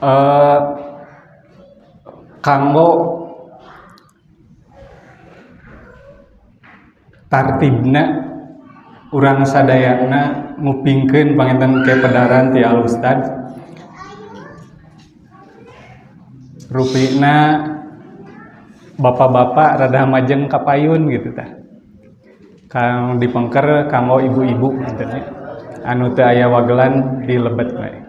eh kanggo tartibna urang sadayana ngupingkeun panginten kepedaran ti Al Ustad rupina bapak-bapak rada majeng kapayun gitu tah kang dipengker kanggo ibu-ibu gitu anu teu aya wagelan di lebet bae.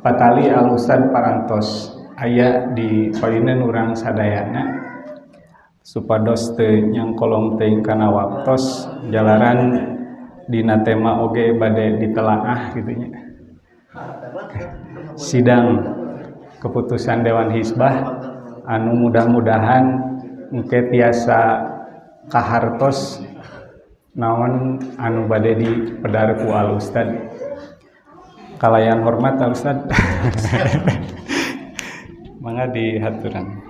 Patali Al Ustad parantos aya di payuneun urang sadayana supados teu nyangkolong teuing kana waktos jalaran dina tema oge bade ditelaah kitu nya. Sidang keputusan Dewan Hizbah anu mudah-mudahan engke tiasa kahartos naon anu bade dipedar ku Al Ustad. Kalayan hormat Al Ustad. Mangga dihaturan.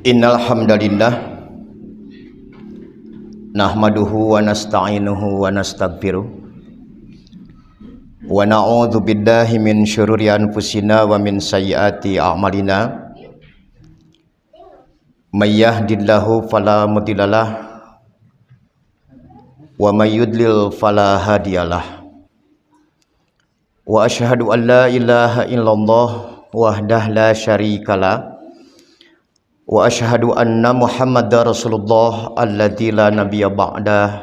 Innal hamdalillah nahmaduhu wa nasta'inuhu wa nastaghfiruh wa na'udzu billahi min syururi anfusina wa min sayyiati a'malina may yahdihillahu fala mudhillalah wa may yudlil fala hadiyalah wa asyhadu an la ilaha illallah wahdahu la syarikalah wa asyhadu anna Muhammadar Rasulullah alladzi la nabiyya ba'da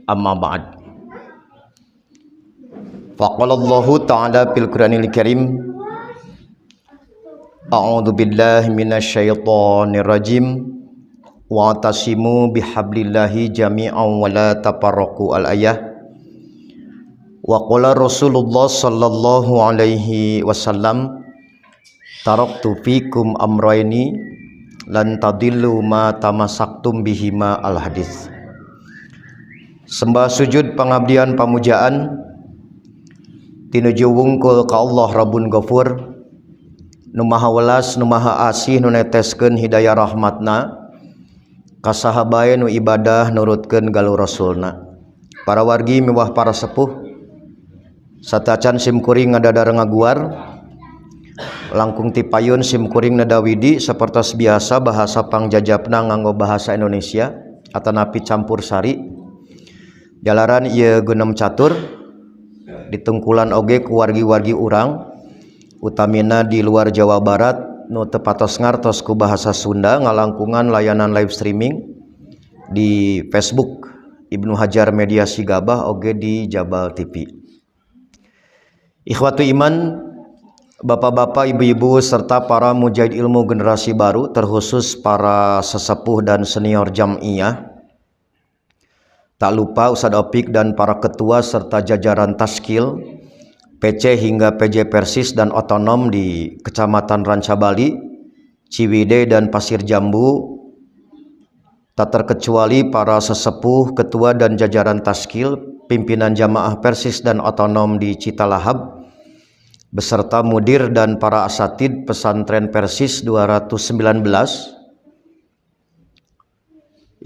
amma ba'd. Faqala Allah ta'ala fil Qur'anil Karim a'udzu billahi minasyaitonir rajim wa tasimu bihablillahi jami'an wa la tafarraqu al ayah wa qala Rasulullah sallallahu alaihi wasallam taraktu fikum amrayni lan tadillu ma tamassaktum bihima al hadis. Sembah sujud pangabdian pamujaan tinuju wungkul ka Allah Rabbun Ghafur nu maha welas nu maha asih nu neteskeun hidayah rahmatna ka sahabae nu ibadah nurutkeun galur rasulna. Para wargi miwah para sepuh satacan simkuring ngadadar ngaguar langkung ti payun simkuring nadawidi sapertos biasa bahasa pangjajabna nganggo bahasa Indonesia atanapi campur sari jalaran ieu geunem catur ditungkulan oge ku wargi-wargi urang utamina di luar Jawa Barat nu teu patos ngartos ku bahasa Sunda ngalangkungan layanan live streaming di Facebook Ibnu Hajar Media Sigabah oge di Jabal TV. Ikhwatu iman, bapak-bapak, ibu-ibu, serta para mujahid ilmu generasi baru, terkhusus para sesepuh dan senior jam'iyah. Tak lupa Ustadz Opik dan para ketua serta jajaran Taskil, PC hingga PJ Persis dan otonom di Kecamatan Rancabali, Ciwidey dan Pasir Jambu. Tak terkecuali para sesepuh, ketua dan jajaran Taskil, pimpinan jamaah Persis dan otonom di Citalahap, beserta mudir dan para asatid pesantren Persis 219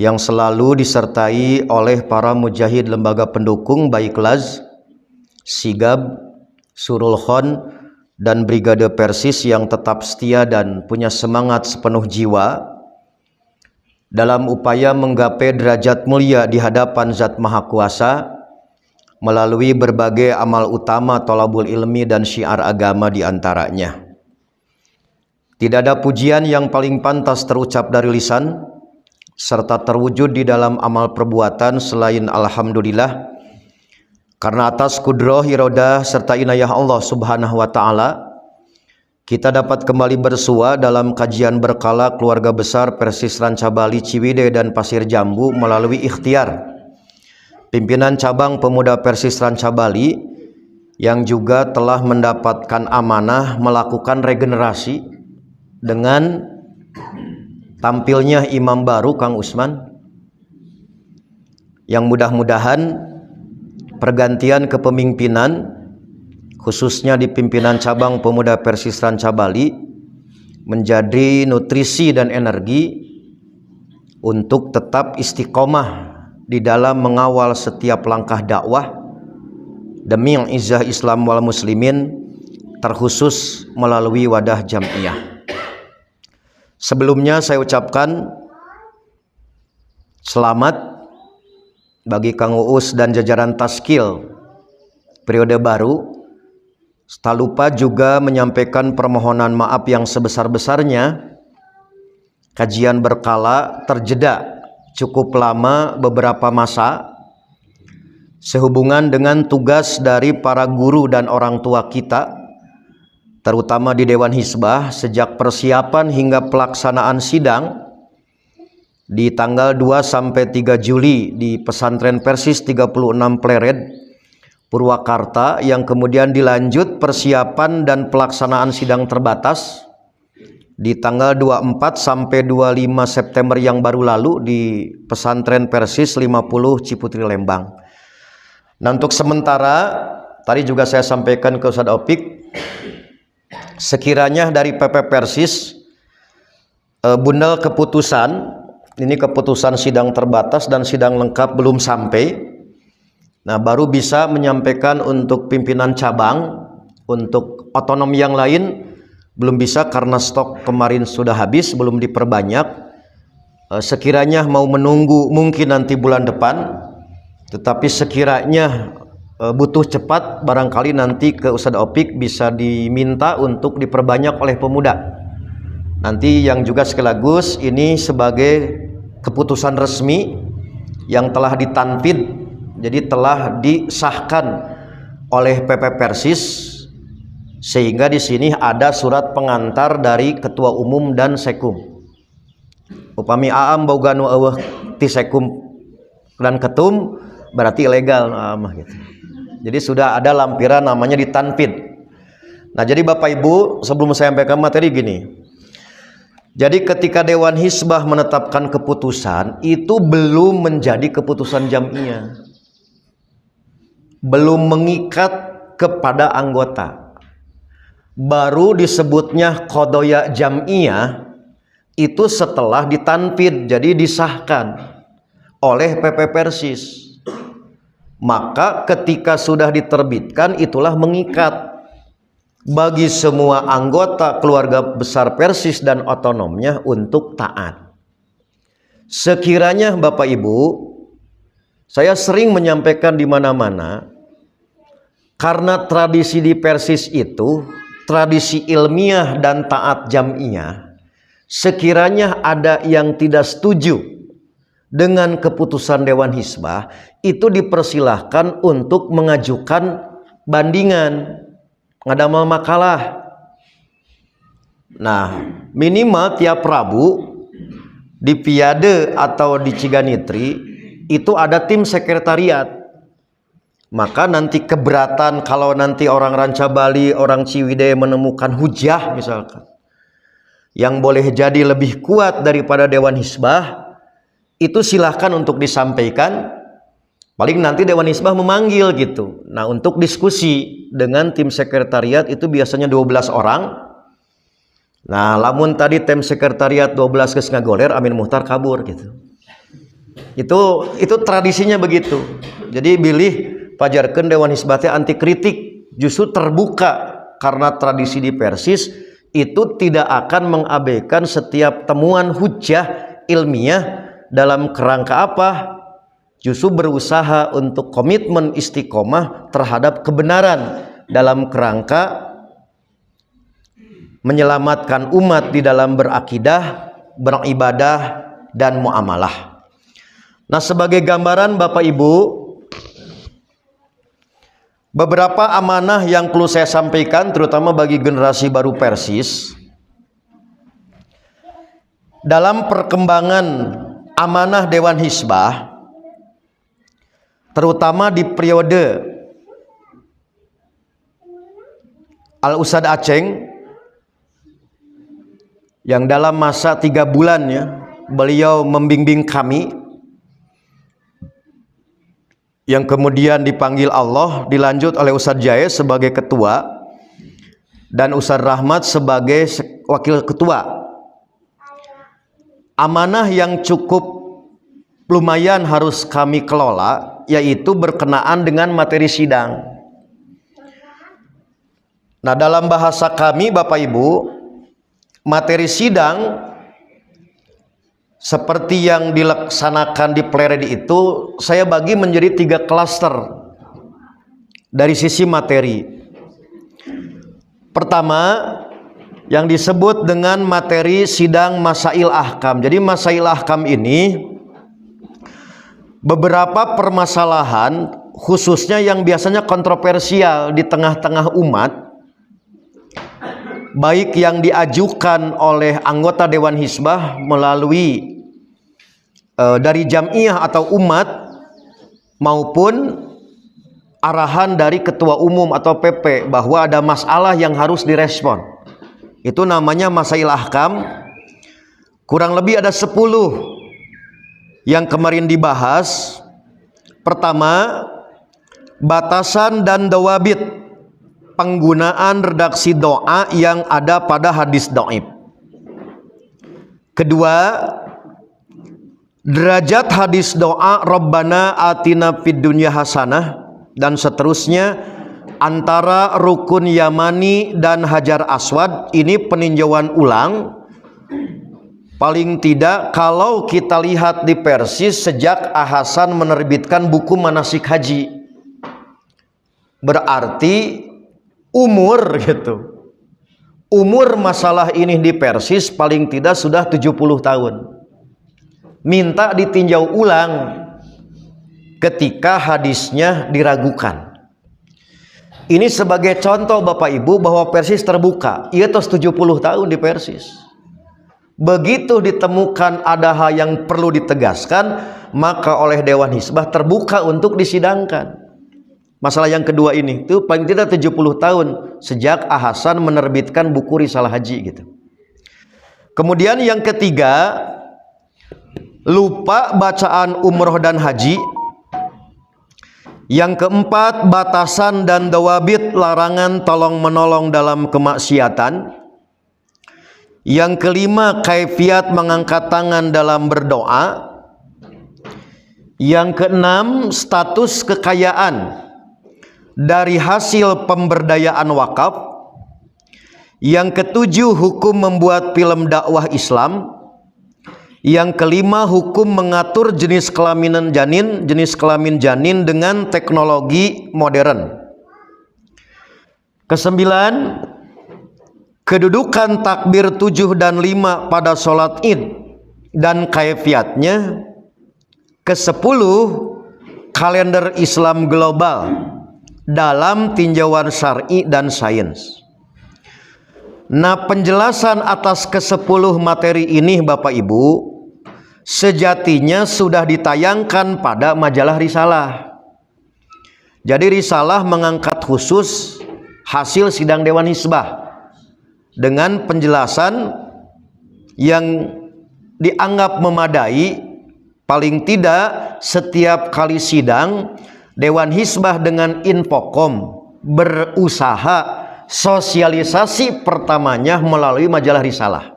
yang selalu disertai oleh para mujahid lembaga pendukung baik Laz, Sigab, Surul Khon, dan Brigade Persis yang tetap setia dan punya semangat sepenuh jiwa dalam upaya menggapai derajat mulia di hadapan Zat Maha Kuasa melalui berbagai amal utama thalabul ilmi dan syiar agama diantaranya. Tidak ada pujian yang paling pantas terucap dari lisan serta terwujud di dalam amal perbuatan selain alhamdulillah, karena atas kudrah, iradah serta inayah Allah Subhanahu wa taala kita dapat kembali bersua dalam kajian berkala keluarga besar Persis Ranca Bali Ciwidey dan Pasir Jambu melalui ikhtiar pimpinan cabang pemuda Persis Ranca Bali yang juga telah mendapatkan amanah melakukan regenerasi dengan tampilnya imam baru Kang Usman, yang mudah-mudahan pergantian kepemimpinan khususnya di pimpinan cabang pemuda Persis Ranca Bali menjadi nutrisi dan energi untuk tetap istiqomah di dalam mengawal setiap langkah dakwah demi izzah Islam wal muslimin, terkhusus melalui wadah jam'iyah. Sebelumnya saya ucapkan selamat bagi Kang Uus dan jajaran Taskil periode baru. Tak lupa juga menyampaikan permohonan maaf yang sebesar-besarnya. Kajian berkala terjeda cukup lama beberapa masa sehubungan dengan tugas dari para guru dan orang tua kita, terutama di Dewan Hizbah, sejak persiapan hingga pelaksanaan sidang di tanggal 2 sampai 3 Juli di Pesantren Persis 36 Plered, Purwakarta, yang kemudian dilanjut persiapan dan pelaksanaan sidang terbatas di tanggal 24 sampai 25 September yang baru lalu di Pesantren Persis 50 Ciputri Lembang. Nah, untuk sementara tadi juga saya sampaikan ke Ustaz Opik, sekiranya dari PP Persis bundel keputusan, ini keputusan sidang terbatas dan sidang lengkap belum sampai, nah baru bisa menyampaikan untuk pimpinan cabang. Untuk otonom yang lain belum bisa karena stok kemarin sudah habis, belum diperbanyak. Sekiranya mau menunggu mungkin nanti bulan depan, tetapi sekiranya butuh cepat, barangkali nanti ke Ustadz Opik bisa diminta untuk diperbanyak oleh pemuda. Nanti yang juga sekaligus ini sebagai keputusan resmi yang telah ditanfid, jadi telah disahkan oleh PP Persis, sehingga di sini ada surat pengantar dari Ketua Umum dan Sekum. Upami aam boganu eueuh ti Sekum dan Ketum berarti ilegal gitu. Jadi sudah ada lampiran namanya ditanfid. Nah, jadi Bapak Ibu, sebelum saya sampaikan materi gini. Jadi ketika Dewan Hizbah menetapkan keputusan, itu belum menjadi keputusan jam'iyah. Belum mengikat kepada anggota. Baru disebutnya qadaya jam'iyah itu setelah ditanfid, jadi disahkan oleh PP Persis. Maka ketika sudah diterbitkan, itulah mengikat bagi semua anggota keluarga besar Persis dan otonomnya untuk taat. Sekiranya Bapak Ibu, saya sering menyampaikan di mana-mana, karena tradisi di Persis itu tradisi ilmiah dan taat jam'iyah. Sekiranya ada yang tidak setuju dengan keputusan Dewan Hizbah, itu dipersilahkan untuk mengajukan bandingan, ngadamal makalah. Nah, minimal tiap Rabu di Piade atau di Ciganitri itu ada tim sekretariat. Maka nanti keberatan kalau nanti orang Ranca Bali, orang Ciwidey menemukan hujah misalkan yang boleh jadi lebih kuat daripada Dewan Hizbah, itu silahkan untuk disampaikan. Paling nanti Dewan Hizbah memanggil gitu. Nah, untuk diskusi dengan tim sekretariat itu biasanya 12 orang. Nah, lamun tadi tim sekretariat 12 geus ngagoler, Amin Muhtar kabur gitu. Itu tradisinya begitu. Jadi bilih pajarkeun Dewan Hizbah teh anti kritik, justru terbuka, karena tradisi di Persis itu tidak akan mengabaikan setiap temuan hujah ilmiah dalam kerangka apa? justru berusaha untuk komitmen istiqomah terhadap kebenaran dalam kerangka menyelamatkan umat di dalam berakidah, beribadah, dan muamalah. Nah, sebagai gambaran Bapak Ibu, beberapa amanah yang perlu saya sampaikan terutama bagi generasi baru Persis dalam perkembangan amanah Dewan Hizbah, terutama di periode Al-Ustadz Aceng yang dalam masa 3 bulan ya, beliau membimbing kami, yang kemudian dipanggil Allah, dilanjut oleh Ustadz Jaya sebagai ketua dan Ustadz Rahmat sebagai wakil ketua. Amanah yang cukup lumayan harus kami kelola, yaitu berkenaan dengan materi sidang. Nah, dalam bahasa kami Bapak Ibu, materi sidang seperti yang dilaksanakan di Pleredi itu saya bagi menjadi 3 klaster dari sisi materi. Pertama, yang disebut dengan materi sidang Masail Ahkam. Jadi Masail Ahkam ini beberapa permasalahan khususnya yang biasanya kontroversial di tengah-tengah umat, baik yang diajukan oleh anggota Dewan Hizbah melalui dari jamiah atau umat, maupun arahan dari ketua umum atau PP bahwa ada masalah yang harus direspon. Itu namanya Masail Ahkam. Kurang lebih ada 10 yang kemarin dibahas. Pertama, batasan dan dawabit penggunaan redaksi doa yang ada pada hadis dhaif. Kedua, derajat hadis doa Rabbana atina fid dunya hasanah dan seterusnya antara rukun Yamani dan Hajar Aswad. Ini peninjauan ulang paling tidak kalau kita lihat di Persis sejak Hasan menerbitkan buku manasik haji, berarti umur gitu. Umur masalah ini di Persis paling tidak sudah 70 tahun. Minta ditinjau ulang ketika hadisnya diragukan. Ini sebagai contoh Bapak Ibu bahwa Persis terbuka. Ia tos 70 tahun di Persis. Begitu ditemukan ada hal yang perlu ditegaskan, maka oleh Dewan Hizbah terbuka untuk disidangkan. Masalah yang kedua ini itu paling tidak 70 tahun sejak Hasan menerbitkan buku Risalah Haji gitu. Kemudian yang ketiga, lupa bacaan umroh dan haji. Yang keempat, batasan dan dawabit larangan tolong menolong dalam kemaksiatan. Yang kelima, kaifiat mengangkat tangan dalam berdoa. Yang keenam, status kekayaan dari hasil pemberdayaan wakaf. Yang ketujuh, hukum membuat film dakwah Islam. Yang kelima, hukum mengatur jenis kelamin janin dengan teknologi modern. Kesembilan, kedudukan takbir 7 dan 5 pada sholat id dan kaifiatnya. Kesepuluh, kalender Islam global dalam tinjauan syar'i dan sains. Nah, penjelasan atas ke-10 materi ini Bapak Ibu sejatinya sudah ditayangkan pada majalah Risalah. Jadi Risalah mengangkat khusus hasil sidang Dewan Hizbah dengan penjelasan yang dianggap memadai. Paling tidak setiap kali sidang Dewan Hizbah dengan Infocom berusaha sosialisasi pertamanya melalui majalah Risalah.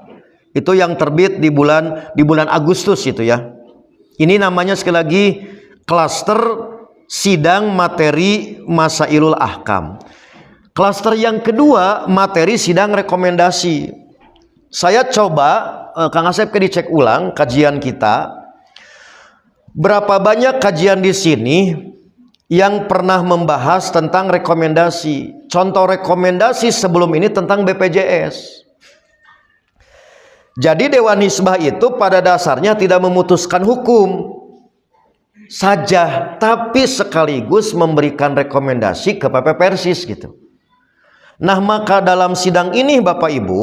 Itu yang terbit di bulan Agustus itu ya. Ini namanya sekali lagi klaster sidang materi Masailul Ahkam. Klaster yang kedua materi sidang rekomendasi. Saya coba Kang Asep dicek ulang kajian kita. Berapa banyak kajian di sini yang pernah membahas tentang rekomendasi? Contoh rekomendasi sebelum ini tentang BPJS. Jadi Dewan Hizbah itu pada dasarnya tidak memutuskan hukum saja, tapi sekaligus memberikan rekomendasi ke PP Persis gitu. Nah, maka dalam sidang ini Bapak Ibu,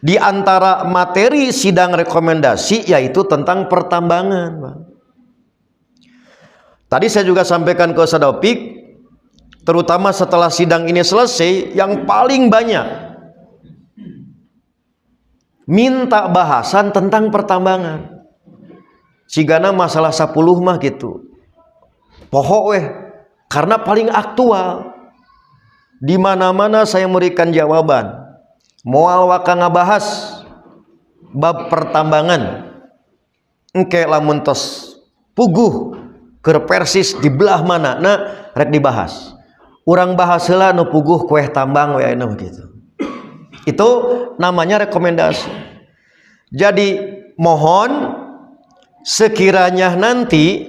di antara materi sidang rekomendasi yaitu tentang pertambangan, Bang. Tadi saya juga sampaikan ke Ustaz Taufik, terutama setelah sidang ini selesai, yang paling banyak minta bahasan tentang pertambangan. Sigana masalah 10 mah gitu. Pohok weh, karena paling aktual. Di mana-mana saya memberikan jawaban. Moal waka ngabahas bab pertambangan. Engke lamun tos puguh ke Persis di belah mana nah rek dibahas. Urang bahas heula nu puguh kueh tambang we anu gitu. Itu namanya rekomendasi. Jadi mohon sekiranya nanti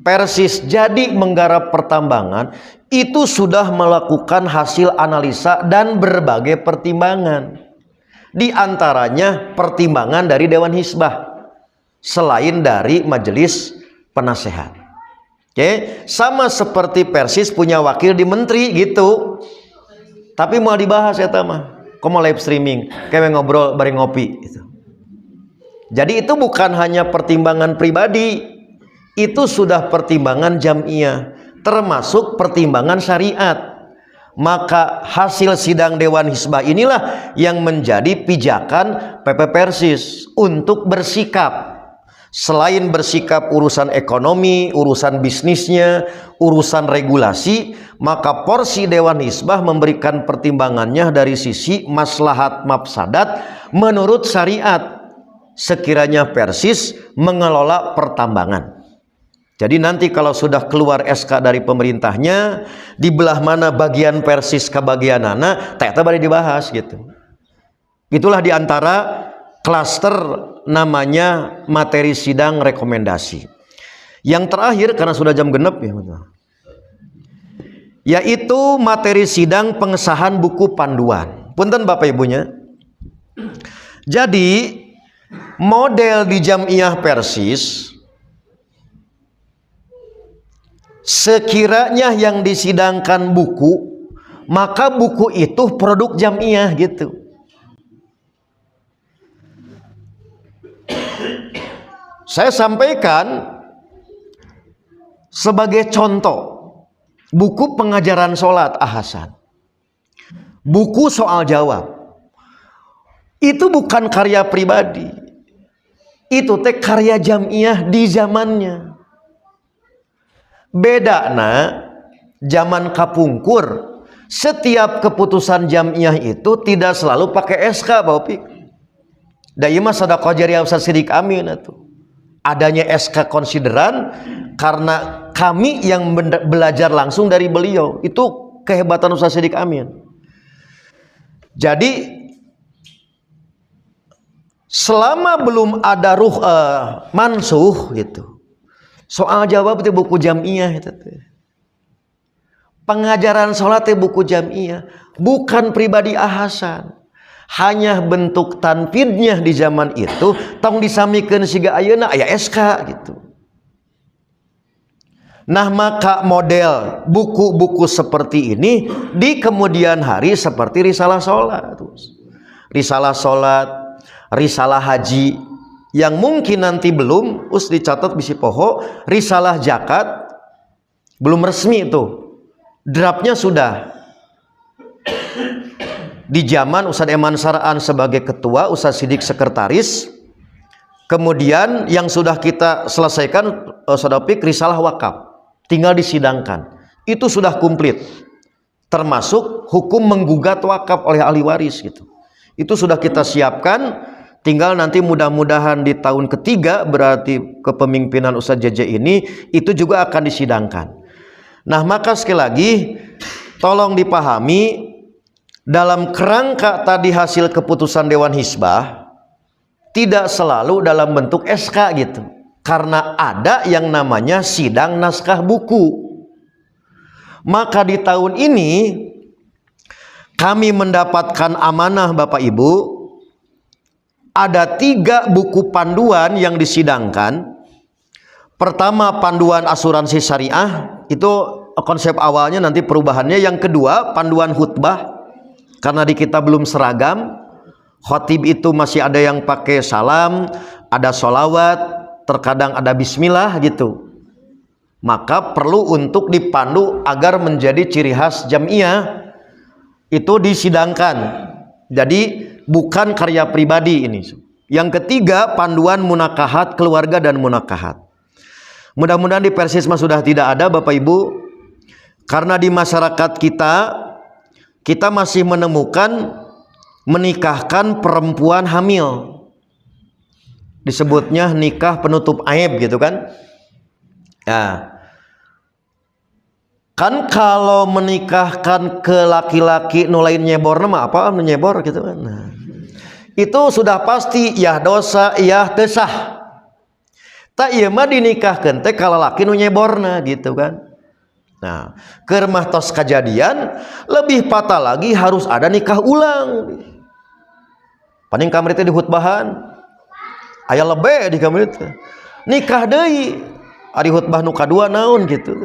Persis jadi menggarap pertambangan, itu sudah melakukan hasil analisa dan berbagai pertimbangan. Di antaranya pertimbangan dari Dewan Hizbah, selain dari Majelis Penasehat. Sama seperti Persis punya wakil di menteri gitu. Tapi mau dibahas ya mah. Kok mau live streaming, kayak ngobrol bareng ngopi gitu. Jadi itu bukan hanya pertimbangan pribadi, itu sudah pertimbangan jamiah, termasuk pertimbangan syariat. Maka hasil sidang Dewan Hizbah inilah yang menjadi pijakan PP Persis untuk bersikap. Selain bersikap urusan ekonomi, urusan bisnisnya, urusan regulasi, maka porsi Dewan Hizbah memberikan pertimbangannya dari sisi maslahat mafsadat menurut syariat sekiranya Persis mengelola pertambangan. Jadi nanti kalau sudah keluar SK dari pemerintahnya, di belah mana bagian Persis ke bagian mana, ternyata baru dibahas gitu. Itulah diantara klaster namanya materi sidang rekomendasi. Yang terakhir karena sudah jam genep ya, yaitu materi sidang pengesahan buku panduan. Punten Bapak Ibunya. Jadi model di Jamiah Persis, sekiranya yang disidangkan buku, maka buku itu produk Jamiah gitu. Saya sampaikan sebagai contoh buku pengajaran sholat Hasan, buku soal jawab, itu bukan karya pribadi, itu teh karya Jamiah di zamannya. Bedana zaman kapungkur, setiap keputusan Jamiah itu tidak selalu pakai SK Bapak. Daya mah sedekah jariah Ustaz Sidik Amin atuh. Adanya SK konsideran karena kami yang belajar langsung dari beliau. Itu kehebatan Ustaz Sidik Amin. Jadi selama belum ada mansuh gitu, soal jawab itu buku Jamiah itu. Pengajaran sholat itu buku Jamiah, bukan pribadi Hasan. Hanya bentuk tanfidnya di zaman itu tong disamikeun siga ayeuna aya SK gitu. Nah, maka model buku-buku seperti ini di kemudian hari seperti risalah sholat, risalah haji, yang mungkin nanti belum dicatat bisi poho, risalah zakat belum resmi itu, draftnya sudah. Di zaman Ustaz Eman Saraan sebagai ketua, Ustaz Sidik sekretaris. Kemudian yang sudah kita selesaikan Ustaz Taufik risalah wakaf, tinggal disidangkan. Itu sudah komplit. Termasuk hukum menggugat wakaf oleh ahli waris gitu. Itu sudah kita siapkan, tinggal nanti mudah-mudahan di tahun ketiga berarti kepemimpinan Ustaz JJ ini itu juga akan disidangkan. Nah, maka sekali lagi tolong dipahami, dalam kerangka tadi hasil keputusan Dewan Hizbah, tidak selalu dalam bentuk SK gitu. Karena ada yang namanya sidang naskah buku. Maka di tahun ini kami mendapatkan amanah Bapak Ibu, ada 3 buku panduan yang disidangkan. Pertama, panduan asuransi syariah, itu konsep awalnya, nanti perubahannya. Yang kedua, panduan khutbah, karena di kita belum seragam. Khotib itu masih ada yang pakai salam, ada sholawat, terkadang ada bismillah gitu. Maka perlu untuk dipandu agar menjadi ciri khas jamiah. Itu disidangkan. Jadi bukan karya pribadi ini. Yang ketiga, panduan munakahat keluarga dan munakahat. Mudah-mudahan di Persisma sudah tidak ada Bapak Ibu. Karena di masyarakat kita masih menemukan menikahkan perempuan hamil. Disebutnya nikah penutup aib gitu kan. Ya. Kan kalau menikahkan ke laki-laki nulain nyebor nama apa nyebor gitu kan. Nah, itu sudah pasti ya dosa ya tesah. Tak iya mah dinikahkeun teh kalau laki nu nyeborna gitu kan. Nah, keur mah tos kejadian lebih patah lagi harus ada nikah ulang. Paning kamari teh di khutbahan aya lebe di kamari teh. Nikah deui ari khutbah nu kadua naon gitu.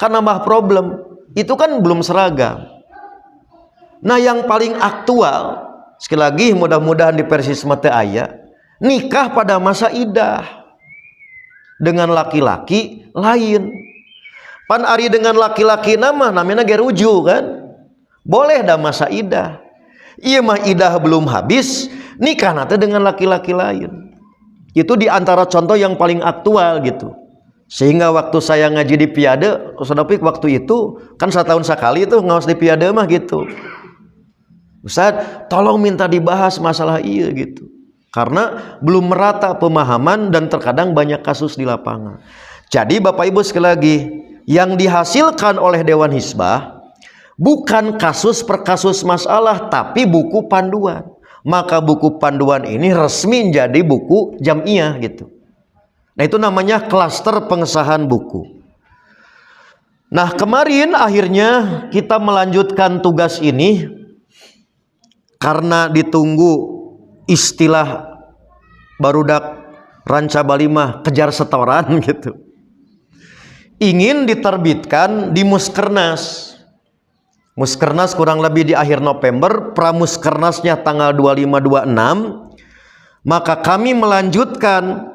Kan nambah problem. Itu kan belum seragam. Nah, yang paling aktual sekali lagi mudah-mudahan di Persisma teh aya nikah pada masa idah dengan laki-laki lain. Pan ari dengan laki-laki namanya geruju kan. Boleh dah masa idah. Iya mah idah belum habis, nikah nanti dengan laki-laki lain. Itu diantara contoh yang paling aktual gitu. Sehingga waktu saya ngaji di Piade, Ustaz waktu itu kan setahun sekali tuh ngawas di Piade mah gitu. Ustaz, tolong minta dibahas masalah iya gitu. Karena belum merata pemahaman dan terkadang banyak kasus di lapangan. Jadi Bapak Ibu sekali lagi, yang dihasilkan oleh Dewan Hizbah bukan kasus per kasus masalah, tapi buku panduan. Maka buku panduan ini resmi menjadi buku jamiah gitu. Nah, itu namanya klaster pengesahan buku. Nah, kemarin akhirnya kita melanjutkan tugas ini karena ditunggu istilah barudak ranca balimah kejar setoran gitu. Ingin diterbitkan di Muskernas. Muskernas kurang lebih di akhir November, pramuskernasnya tanggal 25-26. Maka kami melanjutkan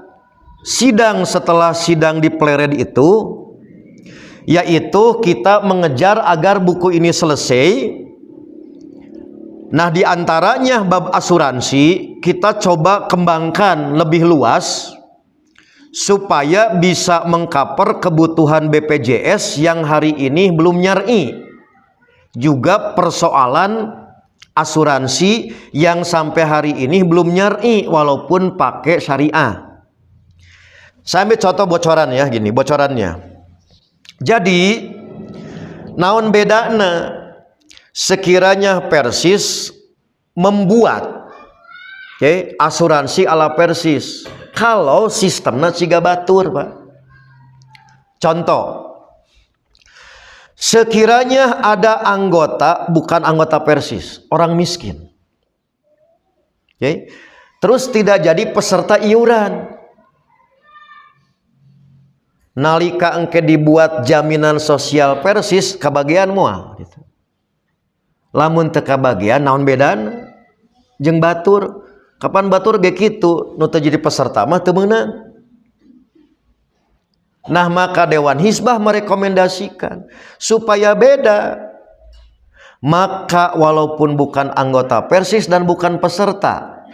sidang setelah sidang di Plered itu, yaitu kita mengejar agar buku ini selesai. Nah, diantaranya bab asuransi kita coba kembangkan lebih luas supaya bisa mengcover kebutuhan BPJS yang hari ini belum nyari. Juga persoalan asuransi yang sampai hari ini belum nyari walaupun pakai syariah. Saya ambil contoh bocoran ya, gini bocorannya. Jadi naon bedana sekiranya Persis membuat asuransi ala Persis kalau sistemnya ciga batur, Pak. Contoh, sekiranya ada anggota bukan anggota Persis, orang miskin, terus tidak jadi peserta iuran. Nalika engke dibuat jaminan sosial Persis kabagian moal gitu. Lamun teu kabagian naon bedan jeung batur. Kapan batur ge kitu nu teu jadi peserta mah teu meunang. Nah, maka Dewan Hizbah merekomendasikan supaya beda. Maka walaupun bukan anggota Persis dan bukan peserta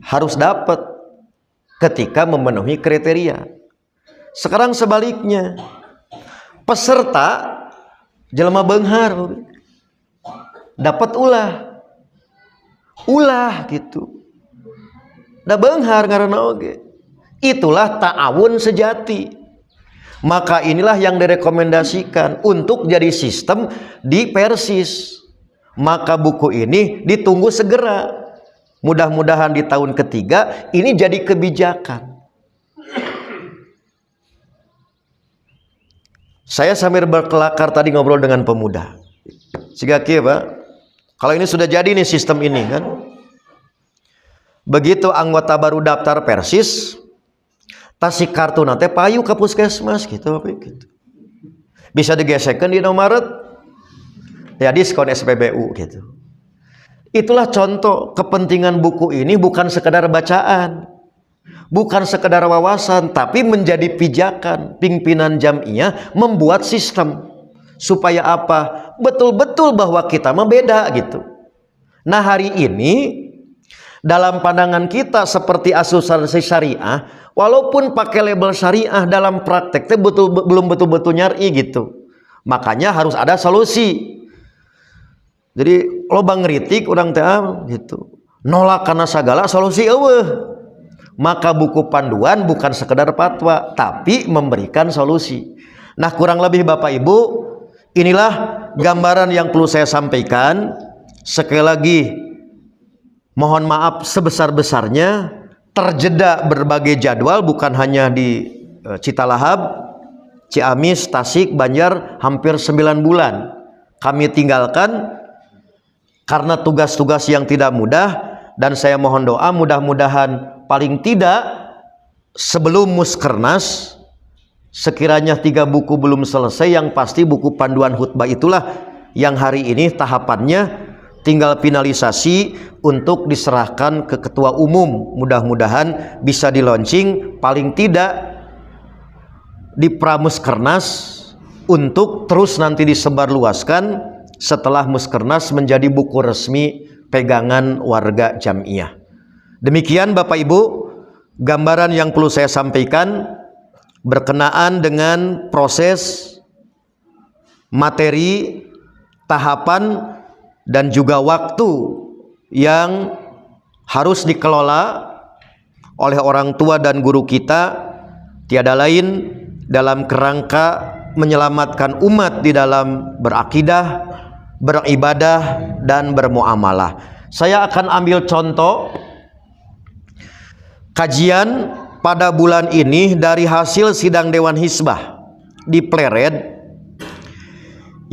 harus dapat ketika memenuhi kriteria. Sekarang sebaliknya, peserta jelema beunghar dapat ulah gitu. Da beunghar ngaranna oge. Itulah ta'awun sejati. Maka inilah yang direkomendasikan untuk jadi sistem di Persis. Maka buku ini ditunggu segera. Mudah-mudahan di tahun ketiga ini jadi kebijakan. Saya sambil berkelakar tadi ngobrol dengan pemuda. Siga kieu, Pak. Kalau ini sudah jadi nih sistem ini kan. Begitu anggota baru daftar Persis, tasik kartu nanti payu ke puskesmas gitu, gitu. Bisa digesekkan di Indomaret, ya diskon SPBU gitu. Itulah contoh kepentingan buku ini bukan sekedar bacaan, bukan sekedar wawasan, tapi menjadi pijakan. Pimpinan jamiah membuat sistem supaya apa? Betul-betul bahwa kita mah beda gitu. Nah hari ini dalam pandangan kita seperti asuransi syariah, walaupun pakai label syariah, dalam prakteknya belum betul-betul nyari gitu. Makanya harus ada solusi. Jadi loba ngeritik orang teh gitu. Nolak karena segala solusi eueuh. Maka buku panduan bukan sekedar fatwa, tapi memberikan solusi. Nah, kurang lebih Bapak Ibu, inilah gambaran yang perlu saya sampaikan. Sekali lagi mohon maaf sebesar-besarnya, terjeda berbagai jadwal, bukan hanya di Citalahap, Ciamis, Tasik, Banjar, hampir 9 bulan kami tinggalkan karena tugas-tugas yang tidak mudah. Dan saya mohon doa mudah-mudahan paling tidak sebelum Muskernas, sekiranya 3 buku belum selesai, yang pasti buku panduan khutbah itulah yang hari ini tahapannya tinggal finalisasi untuk diserahkan ke ketua umum. Mudah-mudahan bisa di launching paling tidak di Pramuskernas untuk terus nanti disebarluaskan setelah Muskernas menjadi buku resmi pegangan warga jamiah. Demikian Bapak Ibu gambaran yang perlu saya sampaikan berkenaan dengan proses, materi, tahapan, dan juga waktu yang harus dikelola oleh orang tua dan guru kita, tiada lain dalam kerangka menyelamatkan umat di dalam berakidah, beribadah, dan bermuamalah. Saya akan ambil contoh kajian pada bulan ini dari hasil sidang Dewan Hizbah di Pleret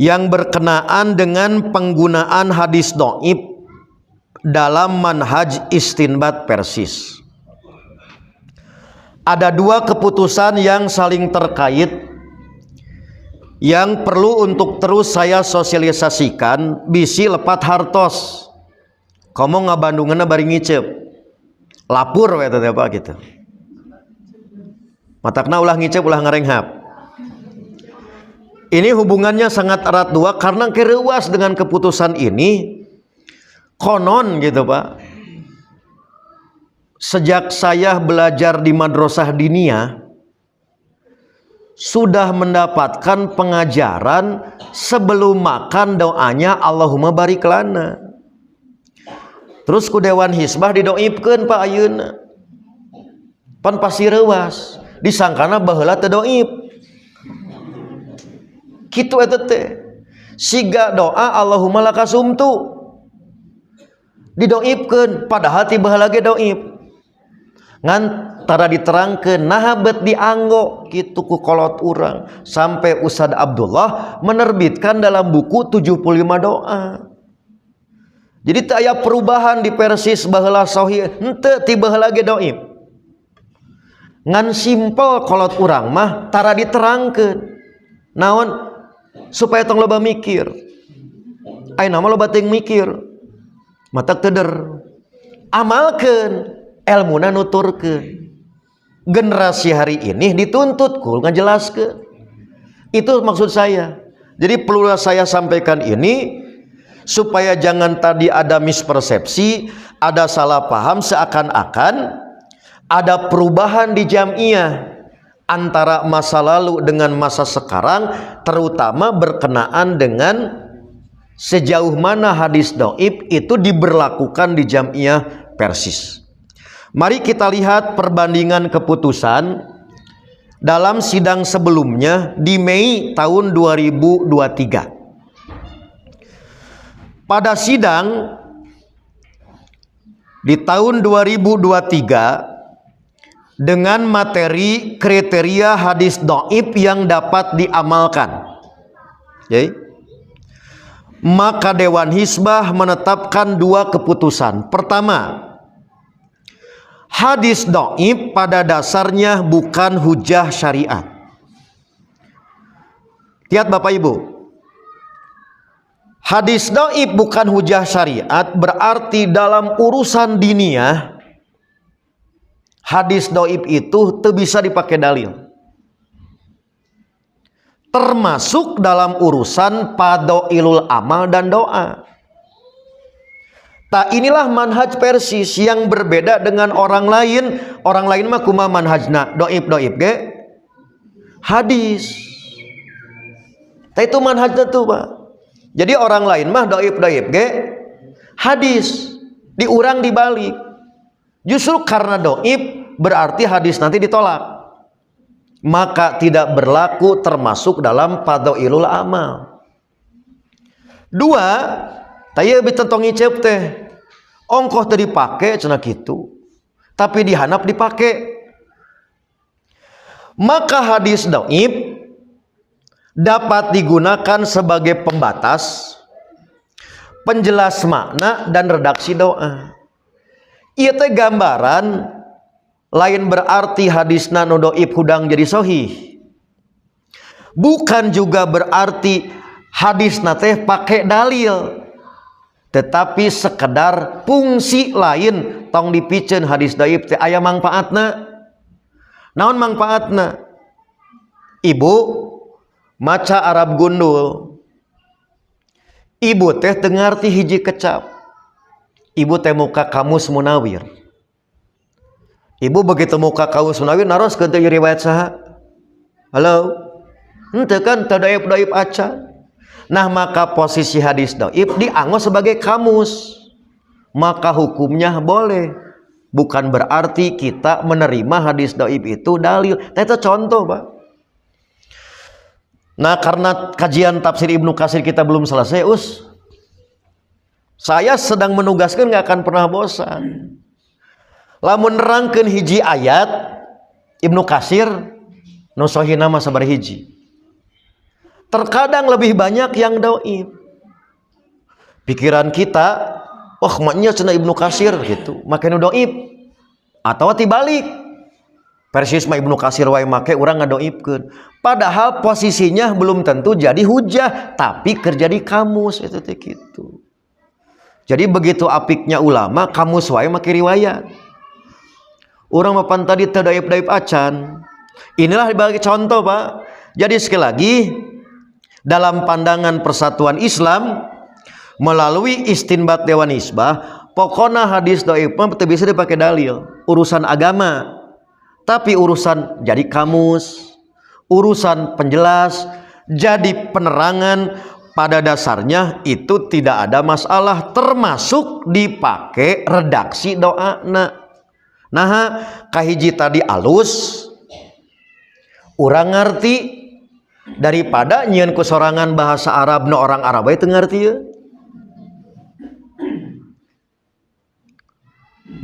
yang berkenaan dengan penggunaan hadis dhaif dalam manhaj istinbat Persis. Ada 2 keputusan yang saling terkait yang perlu untuk terus saya sosialisasikan. Bisi lepat hartos komo ngabandunganna bari ngicep lapur we teh apa gitu, matakna ulah ngicep ulah ngarenghap. Ini hubungannya sangat erat dua karena kereuas dengan keputusan ini. Konon gitu Pak, sejak saya belajar di madrasah diniyah sudah mendapatkan pengajaran sebelum makan doanya Allahumma barik lana. Terus ku Dewan Hizbah didoibkeun Pak ayeuna. Pan pasti reuas, disangkana baheula teu doib. Kitu eta teh. Siga doa Allahumma lakasumtu didoibkeun padahal ti baheula ge doib. Ngan tara diterangkeun naha bet dianggo kitu ku kolot urang sampai Ustaz Abdullah menerbitkan dalam buku 75 doa. Jadi teu aya perubahan di Persis baheula sahih henteu ti baheula ge doib. Ngan simpel kolot urang mah tara diterangkeun. Naon supaya tong loba mikir. Ayeuna mah loba teuing mikir. Matak teuder. Amalkeun, elmuna nuturkeun. Generasi hari ini dituntut kul ngajelaskeun. Itu maksud saya. Jadi perlu saya sampaikan ini supaya jangan tadi ada mispersepsi, ada salah paham seakan-akan ada perubahan di jamiah antara masa lalu dengan masa sekarang, terutama berkenaan dengan sejauh mana hadis dhaif itu diberlakukan di jamiah Persis. Mari kita lihat perbandingan keputusan dalam sidang sebelumnya di Mei tahun 2023. Pada sidang di tahun 2023 dengan materi kriteria hadis dhaif yang dapat diamalkan. Jadi, maka Dewan Hizbah menetapkan 2 keputusan. Pertama, hadis dhaif pada dasarnya bukan hujah syariat. Lihat Bapak Ibu, hadis dhaif bukan hujah syariat berarti dalam urusan diniyah hadis dhaif itu teu bisa dipakai dalil. Termasuk dalam urusan padoilul amal dan doa. Tak inilah manhaj Persis yang berbeda dengan orang lain. Orang lain mah kumaha manhajna dhaif ge hadis. Tak itu manhajna tuh Pak. Jadi orang lain mah dhaif ge hadis. Di urang dibalik. Justru karena dhaif berarti hadis nanti ditolak. Maka tidak berlaku termasuk dalam padoilul amal. 2, taya bitentong icep teh ongkoh tadi dipake cenah kitu, tapi dihanap dipake. Maka hadis dhaif dapat digunakan sebagai pembatas, penjelas makna dan redaksi doa. Ieu teh gambaran lain berarti hadisna nu dhaif hudang jadi sahih. Bukan juga berarti hadisna teh pakai dalil. Tetapi sekedar fungsi lain tong dipikeun hadis dhaif teh aya mangpaatna. Naon mangpaatna? Ibu maca Arab gundul. Ibu teh teu ngarti hiji kecap. Ibu teh muka kamus Munawir. Ibu begitu muka kamus Munawir naroskeun teh riwayat saha? Halo? Henteu kan teu dhaif acan. Nah, maka posisi hadis dhaif dianggap sebagai kamus. Maka hukumnya boleh. Bukan berarti kita menerima hadis dhaif itu dalil. Itu contoh, Pak. Nah, karena kajian tafsir Ibnu Katsir kita belum selesai, saya sedang menugaskan gak akan pernah bosan. Lamun nerangkeun hiji ayat Ibnu Katsir nu sahihna mah sabar hiji. Terkadang lebih banyak yang dhaif. Pikiran kita, wah maknya cenah Ibnu Katsir gitu, make nu dhaif. Atawa tibalik. Persis mah Ibnu Katsir wae make urang ngadhaifkeun. Padahal posisinya belum tentu jadi hujah, tapi kerja di kamus itu teh gitu. Jadi begitu apiknya ulama, kamus wae make riwayat. Urang mapan tadi teu dhaif acan. Inilah sebagai contoh, Pak. Jadi sekali lagi dalam pandangan persatuan Islam melalui istinbat Dewan Hizbah, pokoknya hadis dhaif mah teu bisa dipakai dalil, urusan agama. Tapi urusan jadi kamus, urusan penjelas, jadi penerangan pada dasarnya itu tidak ada masalah, termasuk dipakai redaksi doana. Nah, kahiji tadi alus urang ngarti daripada nyieun ku sorangan bahasa Arab nu orang Arab bae teu ngarti ya.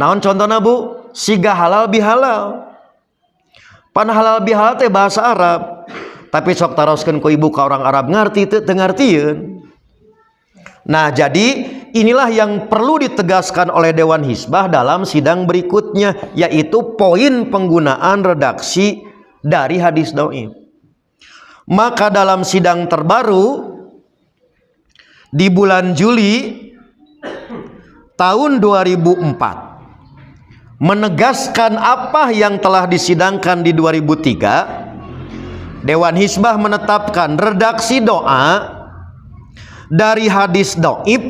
Naon contona Bu? Siga halal bihalal. Pan halal bihalal teh bahasa Arab. Tapi sok taroskeun ku ibu ka orang Arab ngarti teu ngartieun. Nah, jadi inilah yang perlu ditegaskan oleh Dewan Hizbah dalam sidang berikutnya, yaitu poin penggunaan redaksi dari hadis dhaif. Maka dalam sidang terbaru di bulan Juli tahun 2004 menegaskan apa yang telah disidangkan di 2003, Dewan Hizbah menetapkan redaksi doa dari hadis dhaif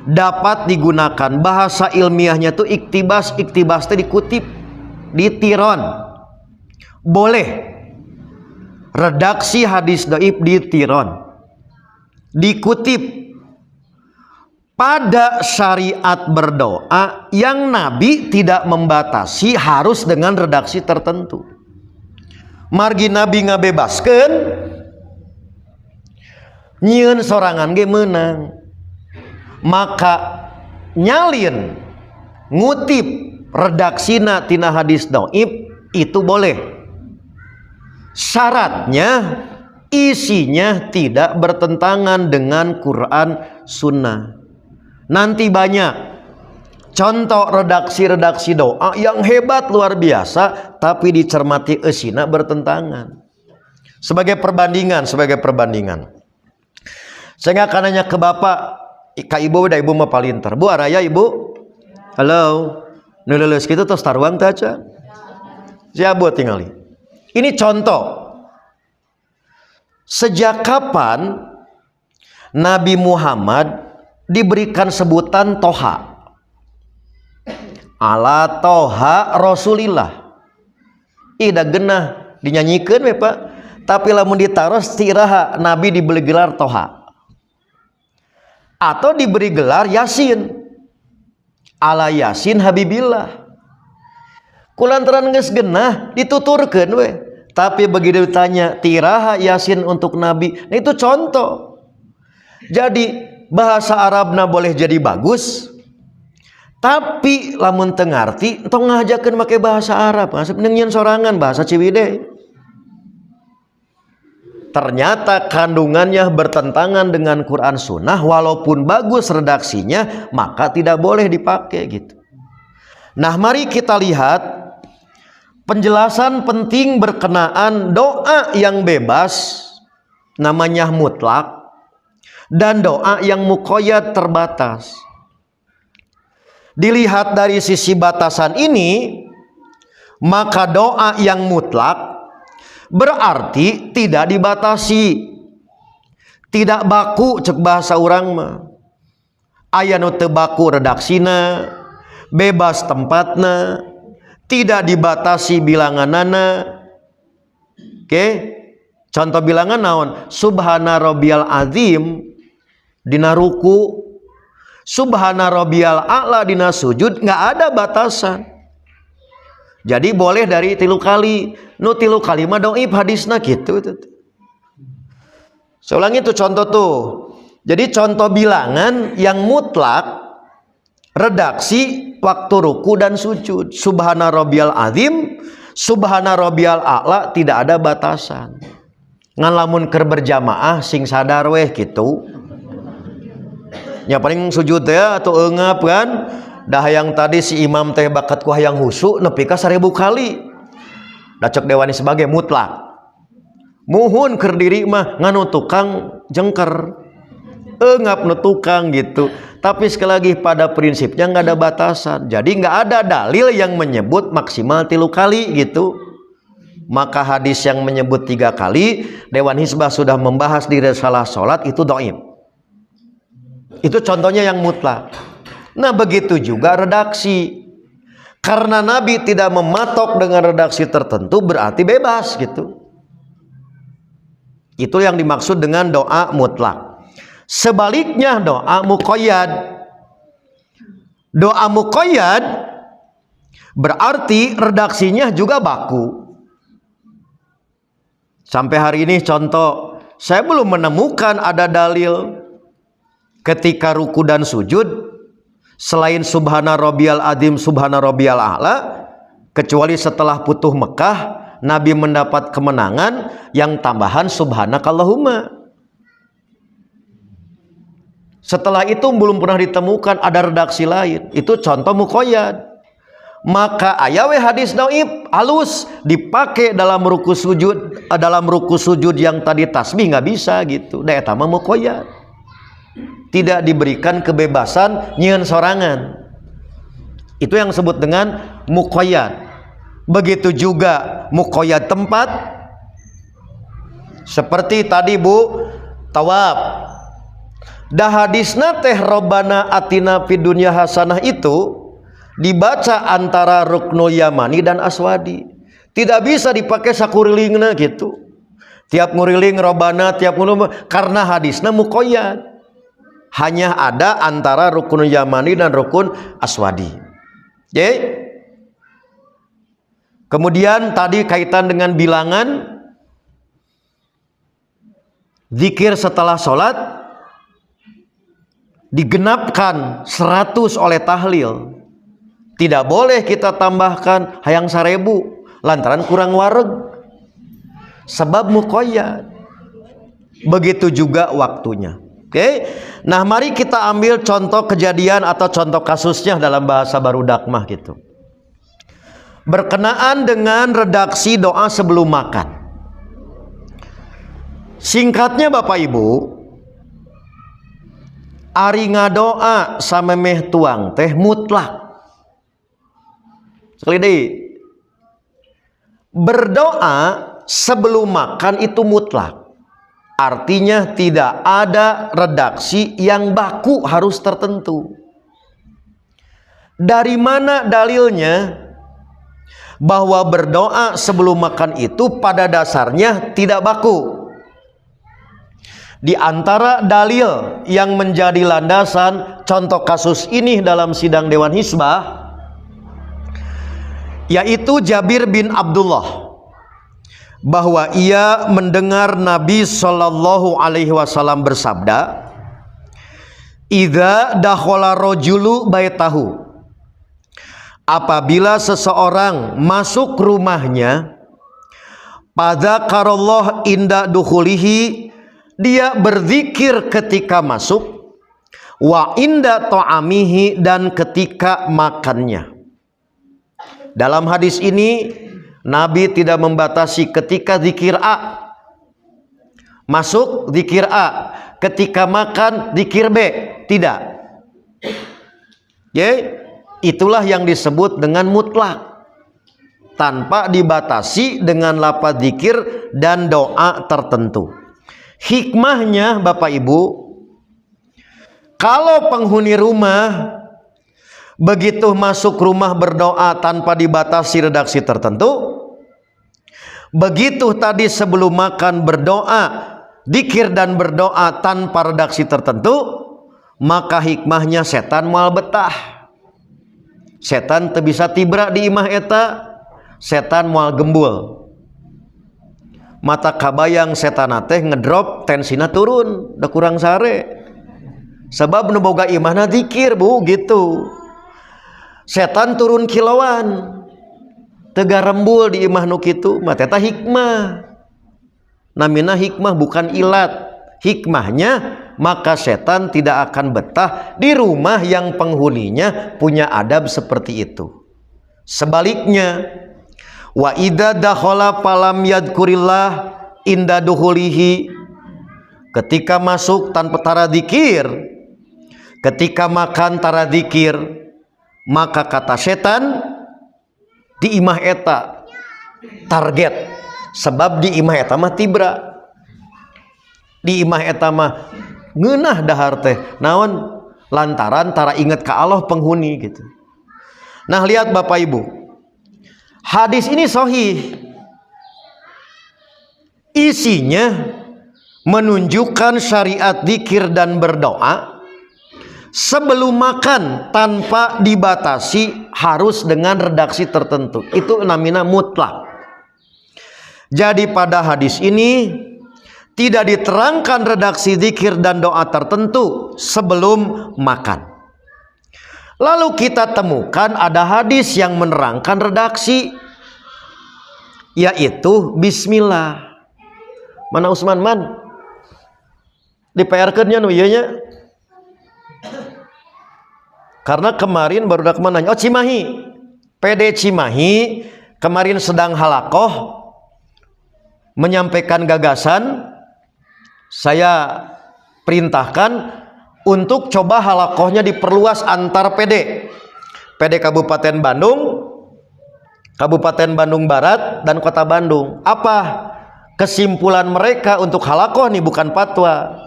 dapat digunakan. Bahasa ilmiahnya tuh iktibas teh dikutip, ditiron. Boleh redaksi hadis dhaif ditiron, dikutip pada syariat berdoa yang Nabi tidak membatasi harus dengan redaksi tertentu. Margi Nabi ngabebaskeun nyieun sorangan ge meunang, maka nyalin ngutip redaksina tina hadis dhaif itu boleh. Syaratnya isinya tidak bertentangan dengan Quran Sunnah. Nanti banyak contoh redaksi-redaksi doa yang hebat luar biasa, tapi dicermati isina bertentangan. Sebagai perbandingan. Saya akan nanya ke bapak, ka ibu udah ibu mah palinter. Bu araya ibu? Halo. Nu leuleus kitu tos taruang teh aca. Siapa tingali. Ini contoh. Sejak kapan Nabi Muhammad diberikan sebutan Toha? Ala Toha Rasulillah. Ida genah dinyanyikan we Pak. Tapi lamun ditaros tiraha Nabi diberi gelar Toha. Atau diberi gelar Yasin. Ala Yasin Habibillah. Kulantaran geus genah dituturkeun we. Tapi begitu ditanya tiraha Yasin untuk Nabi, nah itu contoh. Jadi bahasa Arabna boleh jadi bagus, tapi lamun teu ngarti tong ngajakeun make bahasa Arab, asup nyeun sorangan bahasa Ciwidey. Ternyata kandungannya bertentangan dengan Quran Sunnah, walaupun bagus redaksinya, maka tidak boleh dipakai gitu. Nah, mari kita lihat penjelasan penting berkenaan doa yang bebas, namanya mutlak, dan doa yang muqayyad terbatas. Dilihat dari sisi batasan ini, maka doa yang mutlak berarti tidak dibatasi, tidak baku cek bahasa urang mah. Aya nu teu baku redaksina, bebas tempatna, tidak dibatasi bilanganana. Oke, contoh bilangan naon? Subhana rabbiyal azim dina ruku, subhana rabbiyal a'la dina sujud, nggak ada batasan. Jadi boleh dari 3 kali, nu 3 kali mah dhaif hadisna gitu. Saya ulangi itu contoh tuh. Jadi contoh bilangan yang mutlak redaksi waktu ruku dan sujud. Subhana rabbiyal azim, subhana rabbiyal a'la, tidak ada batasan. Ngan lamun keur berjamaah sing sadar weh gitu. Ya paling sujud ya atau eungap kan. Dah yang tadi si imam teh bakat ku hayang husu nepi ka 1000 kali. Da cek dewani sebagai mutlak. Muhun keur diri mah nganu tukang jengker. Eungap nu tukang gitu. Tapi sekali lagi pada prinsipnya nggak ada batasan. Jadi nggak ada dalil yang menyebut maksimal 3 kali gitu. Maka hadis yang menyebut 3 kali, Dewan Hizbah sudah membahas di risalah salat itu dhaif. Itu contohnya yang mutlak. Nah begitu juga redaksi. Karena Nabi tidak mematok dengan redaksi tertentu berarti bebas gitu. Itu yang dimaksud dengan doa mutlak. Sebaliknya doa muqayyad. Doa muqayyad berarti redaksinya juga baku. Sampai hari ini contoh, saya belum menemukan ada dalil ketika ruku dan sujud selain subhana rabbiyal azim, subhana rabbiyal a'la, kecuali setelah Futuh Mekah Nabi mendapat kemenangan yang tambahan subhanakallahumma. Setelah itu belum pernah ditemukan ada redaksi lain. Itu contoh muqayyad. Maka aya we hadis dhaif halus dipakai dalam ruku sujud yang tadi tasbih nggak bisa gitu. Da eta mah muqayyad. Tidak diberikan kebebasan nyieun sorangan. Itu yang disebut dengan muqayyad. Begitu juga muqayyad tempat. Seperti tadi Bu, tawaf. Da hadisna teh Rabbana atina fid dunya hasanah itu dibaca antara ruknul yamani dan aswadi. Tidak bisa dipakai sakurilingna gitu. Tiap nguriling Rabbana, tiap nguriling, karena hadisna muqayyad. Hanya ada antara rukun yamani dan rukun aswadi. Oke? Kemudian tadi kaitan dengan bilangan zikir setelah sholat digenapkan 100 oleh tahlil. Tidak boleh kita tambahkan hayang 1000 lantaran kurang wareg. Sebab muqayyad. Begitu juga waktunya. Oke. Nah, mari kita ambil contoh kejadian atau contoh kasusnya dalam bahasa barudak mah gitu. Berkenaan dengan redaksi doa sebelum makan. Singkatnya Bapak Ibu, ari ngadoa samemeh tuang teh mutlak. Sekali deui. Berdoa sebelum makan itu mutlak. Artinya tidak ada redaksi yang baku harus tertentu. Dari mana dalilnya bahwa berdoa sebelum makan itu pada dasarnya tidak baku? Di antara dalil yang menjadi landasan contoh kasus ini dalam sidang Dewan Hizbah yaitu Jabir bin Abdullah, bahwa ia mendengar Nabi Shallallahu Alaihi Wasallam bersabda, "Idza dakhala rajulu baitahu," apabila seseorang masuk rumahnya, padzakarallah inda dukhulihi, dia berzikir ketika masuk, wa inda ta'amihi, dan ketika makannya. Dalam hadis ini Nabi tidak membatasi ketika zikir A, masuk zikir A, ketika makan zikir B, tidak. Ya, itulah yang disebut dengan mutlak, tanpa dibatasi dengan lafaz zikir dan doa tertentu. Hikmahnya Bapak Ibu, kalau penghuni rumah begitu masuk rumah berdoa tanpa dibatasi redaksi tertentu, begitu tadi sebelum makan berdoa, zikir dan berdoa tanpa redaksi tertentu, maka hikmahnya setan moal betah. Setan teu bisa tibra di imah eta, setan moal gembul. Mata kabayang setan teh ngedrop, tensina turun, da kurang sare. Sebab nu boga imahna zikir Bu, gitu. Setan turun kiloan, tega rembul di imah nu kitu, mah eta hikmah. Namina hikmah bukan ilat. Hikmahnya maka setan tidak akan betah di rumah yang penghuninya punya adab seperti itu. Sebaliknya, wa idza dakhala falam yadkurillah inda duhulihi, ketika masuk tanpa tara zikir, ketika makan tara zikir, maka kata setan di imah eta target, sebab di imah eta mah tibra, di imah eta mah ngeunah dahar teh naon, lantaran tara inget ka Allah penghuni gitu. Nah, lihat Bapak Ibu, hadis ini sahih, isinya menunjukkan syariat zikir dan berdoa sebelum makan tanpa dibatasi harus dengan redaksi tertentu. Itu namanya mutlak. Jadi pada hadis ini tidak diterangkan redaksi zikir dan doa tertentu sebelum makan. Lalu kita temukan ada hadis yang menerangkan redaksi, yaitu bismillah. Mana Usman man? Di PR-keunnya nu ieu nya. Karena kemarin baru dak nanya, oh Cimahi, PD Cimahi kemarin sedang halakoh menyampaikan gagasan, saya perintahkan untuk coba halakohnya diperluas antar PD Kabupaten Bandung, Kabupaten Bandung Barat, dan Kota Bandung. Apa kesimpulan mereka untuk halakoh nih, bukan fatwa,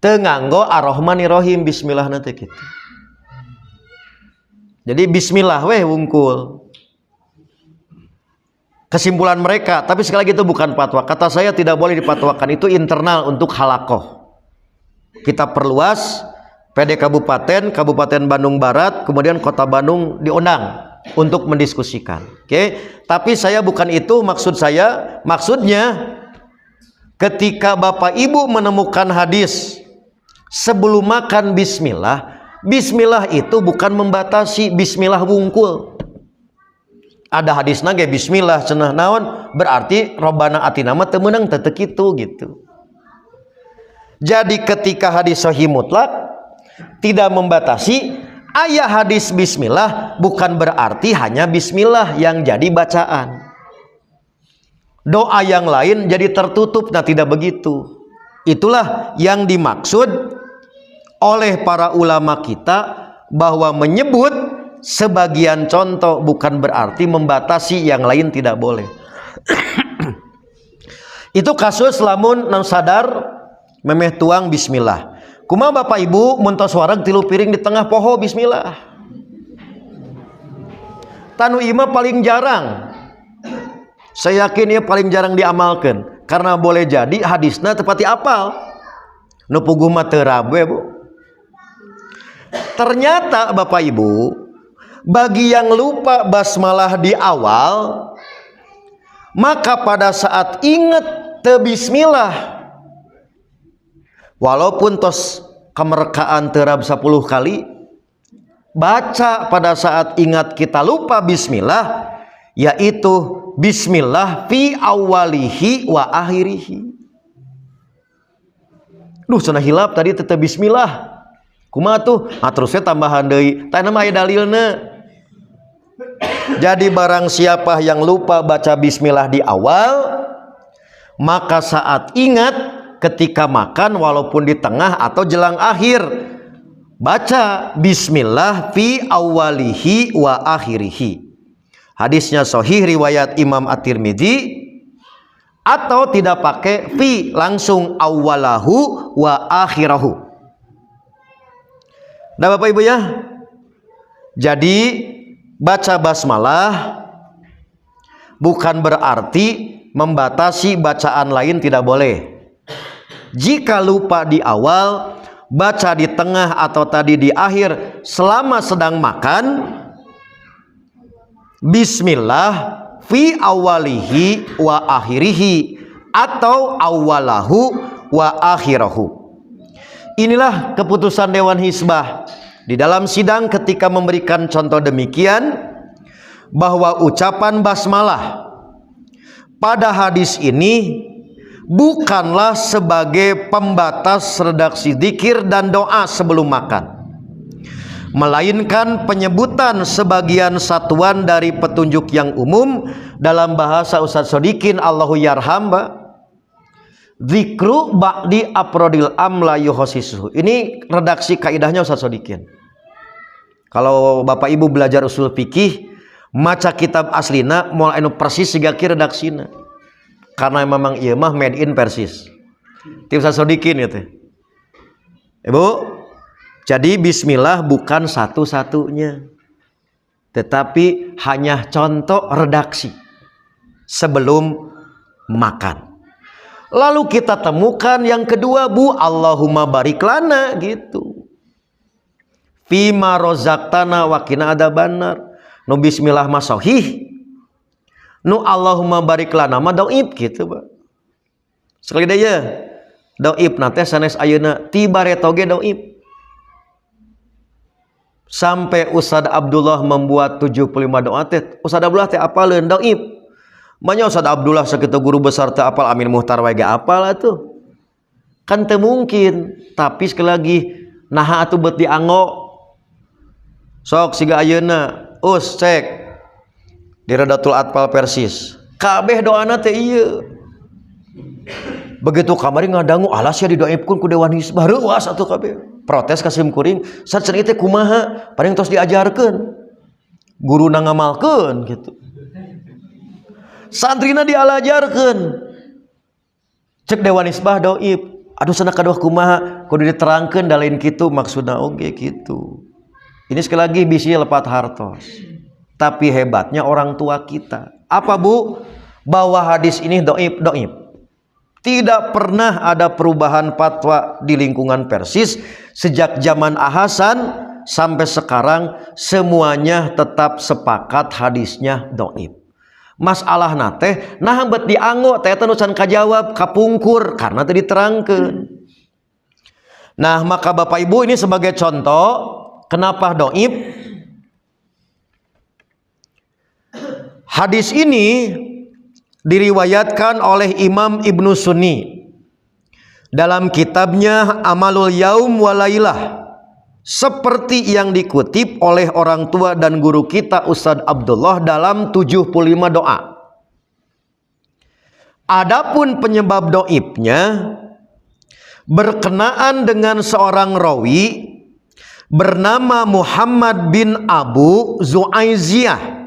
teu nganggo ar-Rahmanir-Rahim, bismillah nanti gitu. Jadi bismillah weh wungkul. Kesimpulan mereka, tapi sekali lagi itu bukan fatwa. Kata saya tidak boleh dipatwakan, itu internal untuk halakoh. Kita perluas PD Kabupaten Bandung Barat, kemudian Kota Bandung diundang untuk mendiskusikan. Oke, tapi saya bukan itu maksud saya. Maksudnya ketika Bapak Ibu menemukan hadis sebelum makan bismillah, Bismillah itu bukan membatasi, bismillah wungkul. Ada hadis nage bismillah cenah naon, berarti Robbana atina mah teu meunang teu kitu gitu. Jadi ketika hadis sahih mutlak tidak membatasi, aya hadis bismillah bukan berarti hanya bismillah yang jadi bacaan. Doa yang lain jadi tertutup, nah tidak begitu. Itulah yang dimaksud oleh para ulama kita bahwa menyebut sebagian contoh bukan berarti membatasi yang lain tidak boleh. Itu kasus lamun nang sadar memeh tuang bismillah. Kumaha Bapak Ibu mun tos wareg 3 piring di tengah poho bismillah. Tanu imah paling jarang. Saya yakin ya paling jarang diamalkan karena boleh jadi hadisna tepati apal. Nu puguh mah teu rabe, Bu. Ternyata Bapak Ibu, bagi yang lupa basmalah di awal, maka pada saat ingat teu bismillah, walaupun tos kemerkaan terab 10 kali, baca pada saat ingat kita lupa bismillah, yaitu bismillah fi awalihi wa akhirihi. Duh cenah hilap tadi tetep bismillah. Kumaha tuh? Terusnya tambahan deui. Tah nama aya dalilna. Jadi barang siapa yang lupa baca bismillah di awal, maka saat ingat ketika makan walaupun di tengah atau jelang akhir, baca bismillah fi awalihi wa akhirihi. Hadisnya sahih riwayat Imam At-Tirmidzi, atau tidak pakai fi, langsung awalahu wa akhirahu. Nah Bapak Ibu ya, jadi baca basmalah bukan berarti membatasi bacaan lain tidak boleh. Jika lupa di awal, baca di tengah atau tadi di akhir selama sedang makan, bismillah fi awalihi wa akhirihi atau awalahu wa akhirahu. Inilah keputusan Dewan Hizbah di dalam sidang ketika memberikan contoh demikian, bahwa ucapan basmalah pada hadis ini bukanlah sebagai pembatas redaksi zikir dan doa sebelum makan, melainkan penyebutan sebagian satuan dari petunjuk yang umum. Dalam bahasa Ustaz Sodikin Allahu yarham, zikru ba'di aprodil amla yuhosisuhu. Ini redaksi kaidahnya Ustaz Sodikin. Kalau Bapak Ibu belajar usul fikih, maca kitab aslina moal anu persis siga ki redaksina, karena memang ieu mah made in persis ti Ustaz Sodikin ya teh. Ibu, jadi bismillah bukan satu-satunya, tetapi hanya contoh redaksi sebelum makan. Lalu kita temukan yang kedua, Bu, Allahumma barik lana gitu. Fima rozaktana wa qina adzabannar. Nu bismillah mah sahih. Nu Allahumma barik lana mah dhaif gitu, Pak. Sekali deui ya. Dhaif na teh sanes ayeuna tibareto ge dhaif. Sampai Ustaz Abdullah membuat 75 doa teh. Ustaz Abdullah teh apaleun dhaif. Manya Ustaz Abdullah sakitu guru besar teh apal Amin Muhtar wae ge apal atuh. Kan teu mungkin, tapi sekali lagi naha atuh beut dianggo. Sok siga ayeuna, us cek di Radatul Atfal Persis. Kabeh doana teh ieu. Begitu kamari ngadangu alas ya didoaipkeun ku Dewan Hizbah, reuas atuh kabeh. Protes ka Sim Kuring, sacenah teh kumaha? Paling tos diajarkeun. Guruna ngamalkeun gitu. Santrina dialajarkeun. Cek Dewan Hizbah dhaif. Aduh cenah kaduh kumaha? Kudu diterangkeun da lain kitu maksudna oge kitu. Ini sekali lagi bisi lepat hartos. Tapi hebatnya orang tua kita. Apa, Bu? Bahwa hadis ini dhaif. Tidak pernah ada perubahan fatwa di lingkungan Persis sejak zaman Ahasan sampai sekarang, semuanya tetap sepakat hadisnya dhaif. Masalah nate nah bet dianggo teh teh nucan kajawab kapungkur karena tadi diterangkeun. Nah, maka Bapak Ibu ini sebagai contoh Kenapa dhaif? Hadis ini diriwayatkan oleh Imam Ibnu Sunni dalam kitabnya Amalul Yaum Walailah, seperti yang dikutip oleh orang tua dan guru kita Ustadz Abdullah dalam 75 doa. Adapun penyebab dhaifnya berkenaan dengan seorang rawi bernama Muhammad bin Abu Zu'aiziyah.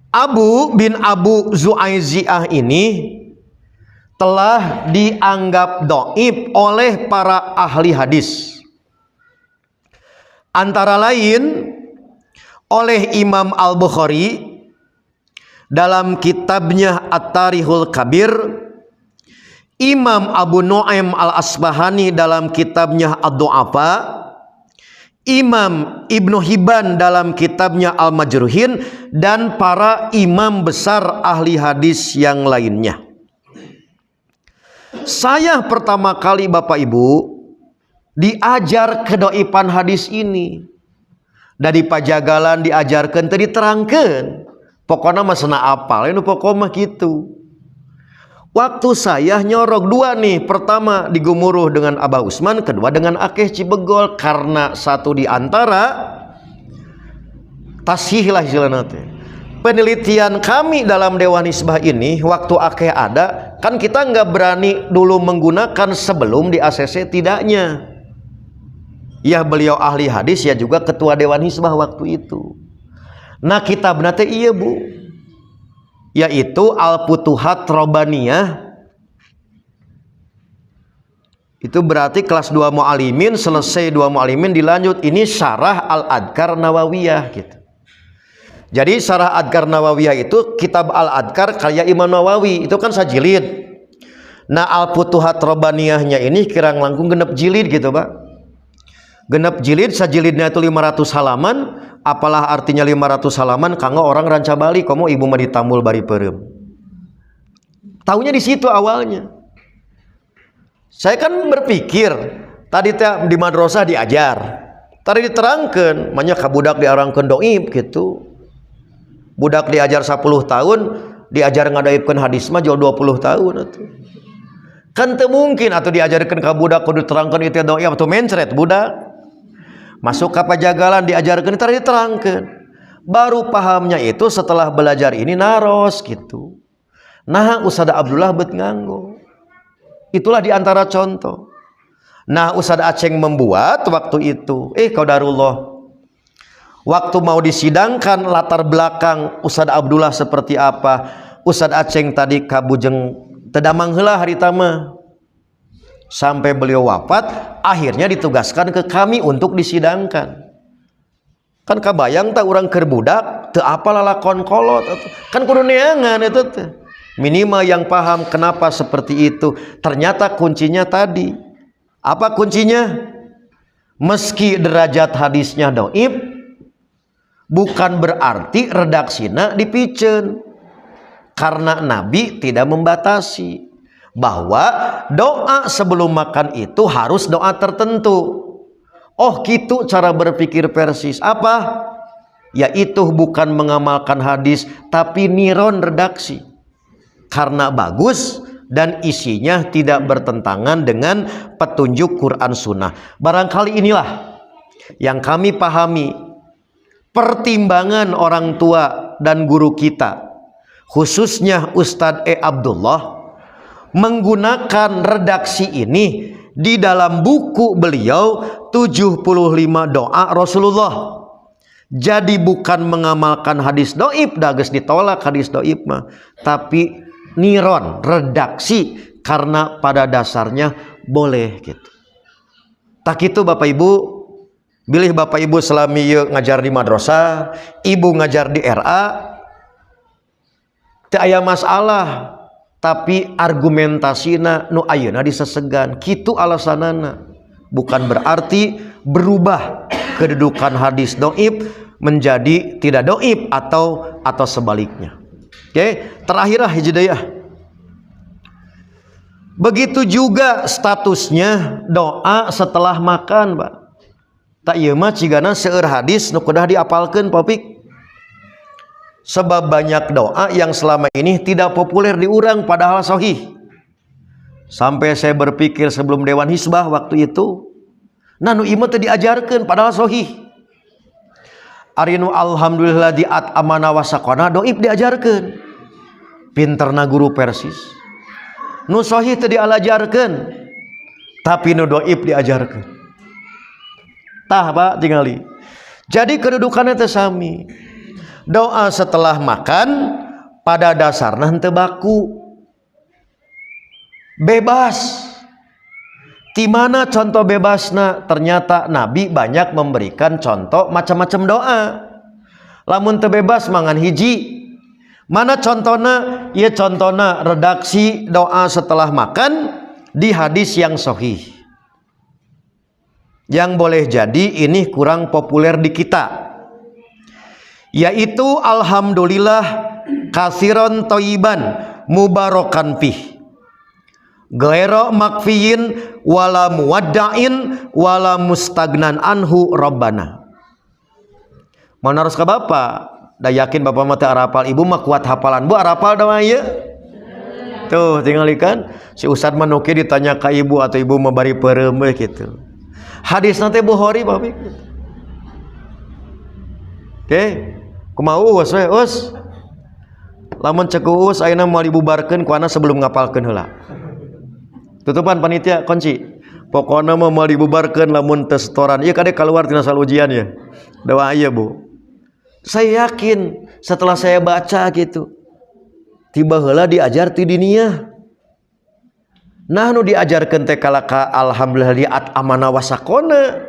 Abu bin Abu Zu'aiziyah ini telah dianggap dhaif oleh para ahli hadis, antara lain oleh Imam Al-Bukhari dalam kitabnya At-Tarikhul Kabir, Imam Abu Nu'aim Al-Asbahani dalam kitabnya Ad-Du'afa, Imam Ibnu Hibban dalam kitabnya Al-Majruhin, dan para imam besar ahli hadis yang lainnya. Saya pertama kali Bapak Ibu diajar kedhaifan hadis ini dari Pajagalan, diajarkan tadi terangkan. Pokoknya masana apal, ini pokoknya gitu. Waktu saya nyorok dua nih, pertama di Gumuruh dengan Abah Usman, kedua dengan Akeh Cibegol, karena satu di antara tasih lah istilahnya. Penelitian kami dalam Dewan Hisbah ini, waktu Akeh ada, kan kita nggak berani dulu menggunakan sebelum di ACC tidaknya. Ya beliau ahli hadis, ya juga ketua Dewan Hisbah waktu itu. Nah kitab nate iya Bu, yaitu Al-Futuhat Robaniyah. Itu berarti kelas 2 Mu'alimin, selesai 2 Mu'alimin dilanjut, ini Syarah Al-Adkar Nawawiyah gitu. Jadi Syarah Adkar Nawawiyah itu kitab Al-Adkar karya Imam Nawawi, itu kan sajilid. Nah Al-Futuhat Robaniyahnya ini kirang langkung genep jilid gitu Pak. Genep jilid, sajilidnya itu 500 halaman. Apalah artinya 500 halaman? Kanggo orang ranca Bali, komo ibu mah ditambul bari perem. Taunya di situ awalnya. Saya kan berpikir tadi di madrasah diajar, tadi diterangkan, makanya kabudak diarangkeun dhaif gitu. Budak diajar 10 tahun, diajar ngadaipkeun hadis mah jual 20 tahun atuh. Kan teu mungkin atuh diajarkeun ka budak kudu diterangkeun itu dhaif atuh mencret budak. Masuk ke Pajagalan diajarkan, tadi diterangkan. Baru pahamnya itu setelah belajar ini naros gitu. Nah Ustadz Abdullah bet nganggo. Itulah diantara contoh. Nah Ustadz Aceng membuat waktu itu, qadarullah, waktu mau disidangkan latar belakang Ustadz Abdullah seperti apa, Ustadz Aceng tadi kabujeng tedamang heula harita mah. Sampai beliau wafat, akhirnya ditugaskan ke kami untuk disidangkan. Kan kabayang tak orang kerbudak teu apal lalakon kolot, kan kudu neangan itu teh. Minimal yang paham kenapa seperti itu. Ternyata kuncinya tadi. Apa kuncinya? Meski derajat hadisnya dhaif, bukan berarti redaksina dipiceun. Karena Nabi tidak membatasi bahwa doa sebelum makan itu harus doa tertentu. Oh gitu cara berpikir persis. Apa? Yaitu bukan mengamalkan hadis, tapi niron redaksi. Karena bagus dan isinya tidak bertentangan dengan petunjuk Quran Sunnah. Barangkali inilah yang kami pahami pertimbangan orang tua dan guru kita, khususnya Ustadz Abdullah, menggunakan redaksi ini di dalam buku beliau 75 doa Rasulullah. Jadi bukan mengamalkan hadis dhaif, dages ditolak hadis dhaif mah, tapi niron redaksi karena pada dasarnya boleh gitu. Tak itu Bapak Ibu, bilih Bapak Ibu selami ngajar di madrasah, ibu ngajar di RA, teu aya masalah. Tapi argumentasina nu ayeuna disesegan kitu alasanana, bukan berarti berubah kedudukan hadis dhaif menjadi tidak dhaif atau sebaliknya. Oke, terakhir hijriyah. Begitu juga statusnya doa setelah makan, Pak. tak ieu mah cigana seueur hadis nu kudah diapalkeun popik. Sebab banyak doa yang selama ini tidak populer di urang padahal sahih. Sampai saya berpikir sebelum Dewan Hisbah waktu itu, nah nu ieu teh diajarkeun padahal sahih. Ari nu alhamdulillah diat amana wasakona doib diajarkeun. Pinterna guru persis. Nu sahih teh diajarkeun, tapi nu doib diajarkeun. Tah Pak tingali. Jadi kedudukannya teh sami. Doa setelah makan pada dasarna henteu baku. Bebas. Di mana contoh bebasna? Ternyata Nabi banyak memberikan contoh macam-macam doa. Lamun teu bebas mangan hiji. Mana contohna? Ya contohna redaksi doa setelah makan di hadis yang sahih. Yang boleh jadi ini kurang populer di kita. Yaitu alhamdulillah kasiron toyiban mubarakan fih. Gaira makfiyin wala muwadda'in wala mustagnan anhu rabbana. Mana harus ke bapak? Da yakin bapak mah teu arapal, ibu mah kuat hafalan. Bu arapal doa ieu? Tuh tinggal ikan si ustad mah nuki ditanya ka ibu atau ibu mah bari peureum we kitu. Hadis nanti Bukhari bapak. Oke, kumaha us we us. Lamun cek us ayeuna moal dibubarkeun ku ana sebelum ngapalkeun heula. Tutupan panitia kunci. Pokona mah moal dibubarkeun lamun teu setoran. Ieu kade keluar tina sal ujian ya. Doa ieu Bu. Saya yakin setelah saya baca gitu, tiba heula diajar ti diniyah. Nah nu diajarkeun teh kalaka alhamdulillah liat amana wasakona.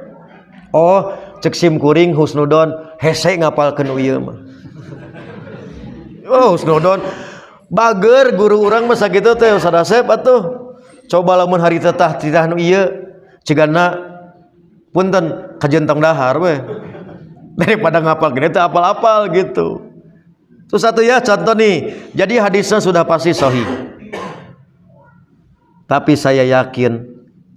Oh, cek sim kuring husnudon hese ngapalkeun ieu mah. Oh, husnudon bager guru urang mah sakitu teh Ustaz Asep atuh. Coba lamun hari tetah titah nu ieu cigana punten kajentong dahar we. Daripada ngapal gini teh apal-apal gitu. Terus satu ya contoh nih. Jadi hadisnya sudah pasti sahih. Tapi saya yakin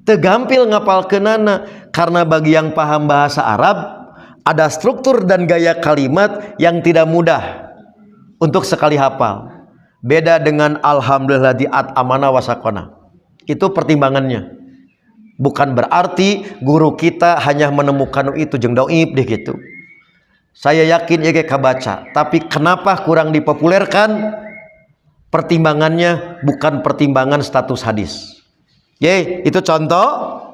teu gampil ngapalkeunana karena bagi yang paham bahasa Arab ada struktur dan gaya kalimat yang tidak mudah untuk sekali hafal. Beda dengan alhamdulillah diat amana wasakona. Itu pertimbangannya. Bukan berarti guru kita hanya menemukan itu jeung dhaif deh gitu. Saya yakin ya kabaca, tapi kenapa kurang dipopulerkan? Pertimbangannya bukan pertimbangan status hadis. Ye, itu contoh.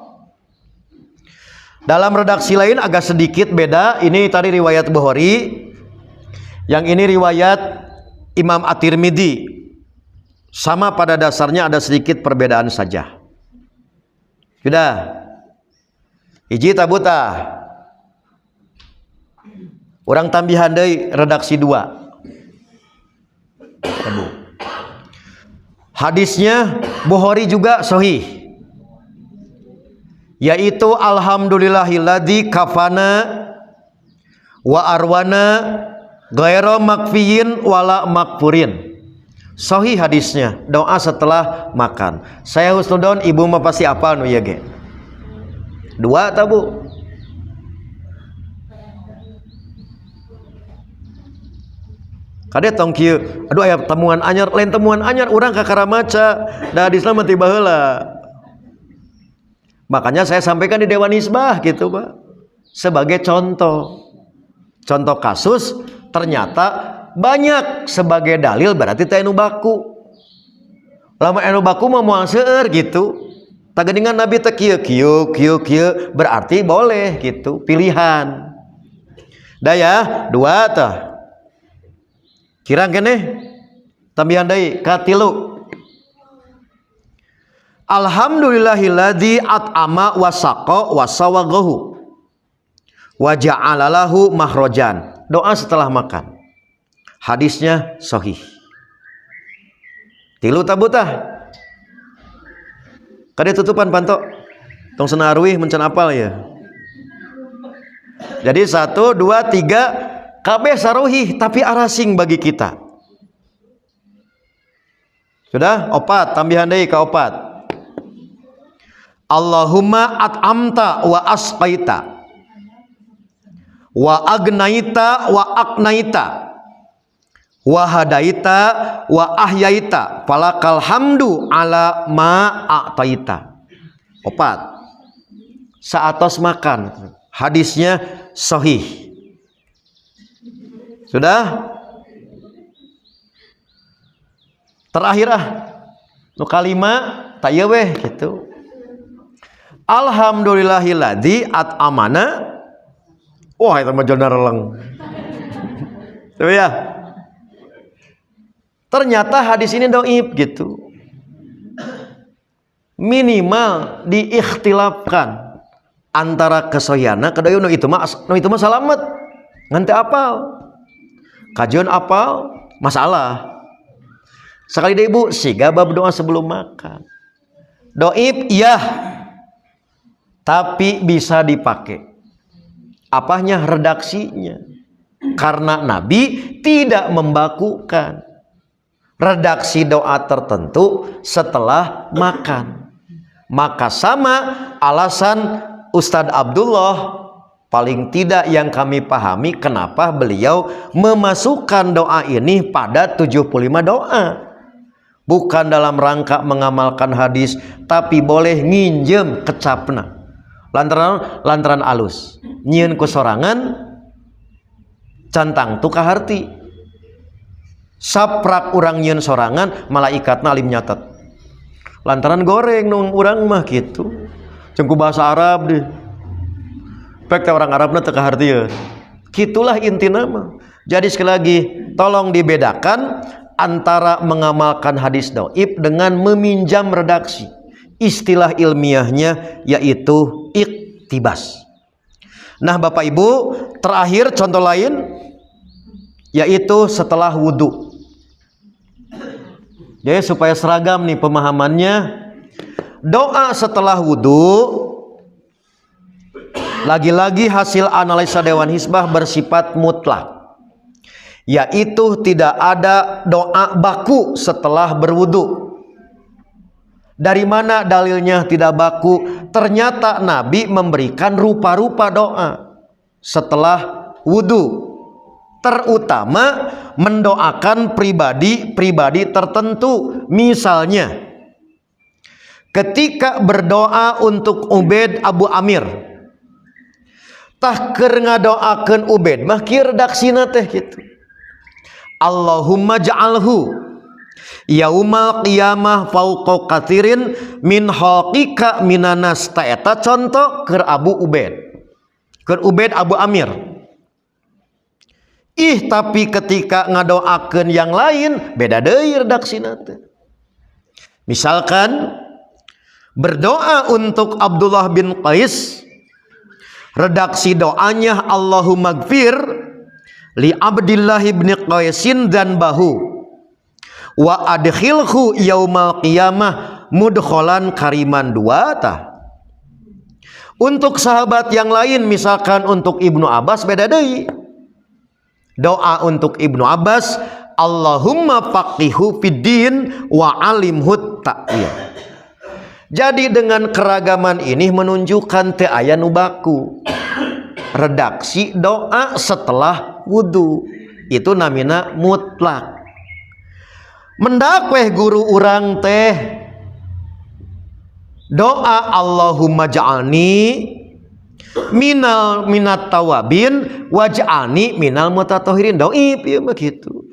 Dalam redaksi lain agak sedikit beda. Ini tadi riwayat Bukhari. Yang ini riwayat Imam At-Tirmidzi. Sama pada dasarnya ada sedikit perbedaan saja. Sudah. Hiji tabuta. Orang tambihan deui redaksi 2. Hadisnya Bukhari juga sahih. Yaitu alhamdulillahilladzi kafana wa arwana ghaira makfiyin wala makfurin. Sahih hadisnya, doa setelah makan. Saya husnudon ibu mah pasti apal nu ieu ge. 2 ta Bu? Kade tong kieu, aduh aya temuan anyar, lain temuan anyar urang kakara maca, da hadisna mah tiba heula. Makanya saya sampaikan di Dewan Hisbah gitu, Pak. Sebagai contoh. Contoh kasus ternyata banyak sebagai dalil berarti teh anu baku. Lamun anu baku mah moal seueur gitu. Tageningan Nabi teh kieu berarti boleh gitu, pilihan. Daya 2 tah. Kirang keneh tambihan deui ka 3. Alhamdulillahilladzi at'ama wa saqa wa sawagahu wa ja'ala lahu mahrajan. Doa setelah makan. Hadisnya sahih. 3 tabutah. Kade tutupan panto. Tong cenah arwih mencan apal ya. Jadi 1 2 3 kabeh saruhih tapi arasing bagi kita. Sudah? 4 tambihan deui ka 4. Allahumma at'amta wa asqaita wa agnaita wa aknaita wa hadaita wa ahyaita falakal hamdu ala ma a'taita. 4. Saatos makan. Hadisnya sahih. Sudah? Terakhir nu kalima taya weh gitu. Alhamdulillahilladzi at'amana. Wah, itu mah jona releng. Tuh ya. Ternyata hadis ini dhaif gitu. Minimal diikhtilafkan antara kesohiana kedayu nu itu mah salamet. Ngan teu apal. Kajian apal masalah. Sekali deh ibu, siga bab doa sebelum makan. Dhaif iya. Tapi bisa dipakai. Apanya? Redaksinya. Karena Nabi tidak membakukan redaksi doa tertentu setelah makan. Maka sama alasan Ustadz Abdullah, paling tidak yang kami pahami kenapa beliau memasukkan doa ini pada 75 doa. Bukan dalam rangka mengamalkan hadis, tapi boleh nginjem kecapna. Lantaran alus. Nyieun ku sorangan cantang tu kaharti. Saprak urang nyieun sorangan, malaikatna alim nyatet. Lantaran goreng nung urang mah gitu. Cengku bahasa Arab deh. Pek teh orang Arabna teu kahartieun. Kitulah intina mah. Jadi sekali lagi tolong dibedakan antara mengamalkan hadis dhaif dengan meminjam redaksi. Istilah ilmiahnya yaitu iktibas. Nah Bapak Ibu, terakhir contoh lain yaitu setelah wudhu. Jadi supaya seragam nih pemahamannya, doa setelah wudhu lagi-lagi hasil analisa Dewan Hizbah bersifat mutlak, yaitu tidak ada doa baku setelah berwudu. Dari mana dalilnya tidak baku? Ternyata Nabi memberikan rupa-rupa doa setelah wudu, terutama mendoakan pribadi tertentu. Misalnya ketika berdoa untuk Ubaid Abu Amir, tah keur ngadoakeun Ubaid mah kieu redaksina teh kitu. Allahumma ja'alhu yaumal qiyamah fauqa katsirin min haqiqa minanas. Ta eta contoh keur Abu Ubaid, keur Ubaid Abu Amir. Tapi ketika ngadoakeun yang lain beda deui redaksina teh. Misalkan berdoa untuk Abdullah bin Qais, redaksi doanya Allahumma gfir li Abdillah bin Qaisin dan bahu wa adkhilhu yaumal qiyamah mudkholan kariman. 2 tah. Untuk sahabat yang lain, misalkan untuk Ibnu Abbas beda deui. Doa untuk Ibnu Abbas, Allahumma faqihu fiddin wa alimhu ta'wil. Jadi dengan keragaman ini menunjukkan teu aya nu baku. Redaksi doa setelah wudu itu namina mutlak. Mendak weh guru urang teh doa Allahumma ja'alni minat tawabin waj'alni minal mutatahhirin. Dhaif ieu mah kitu.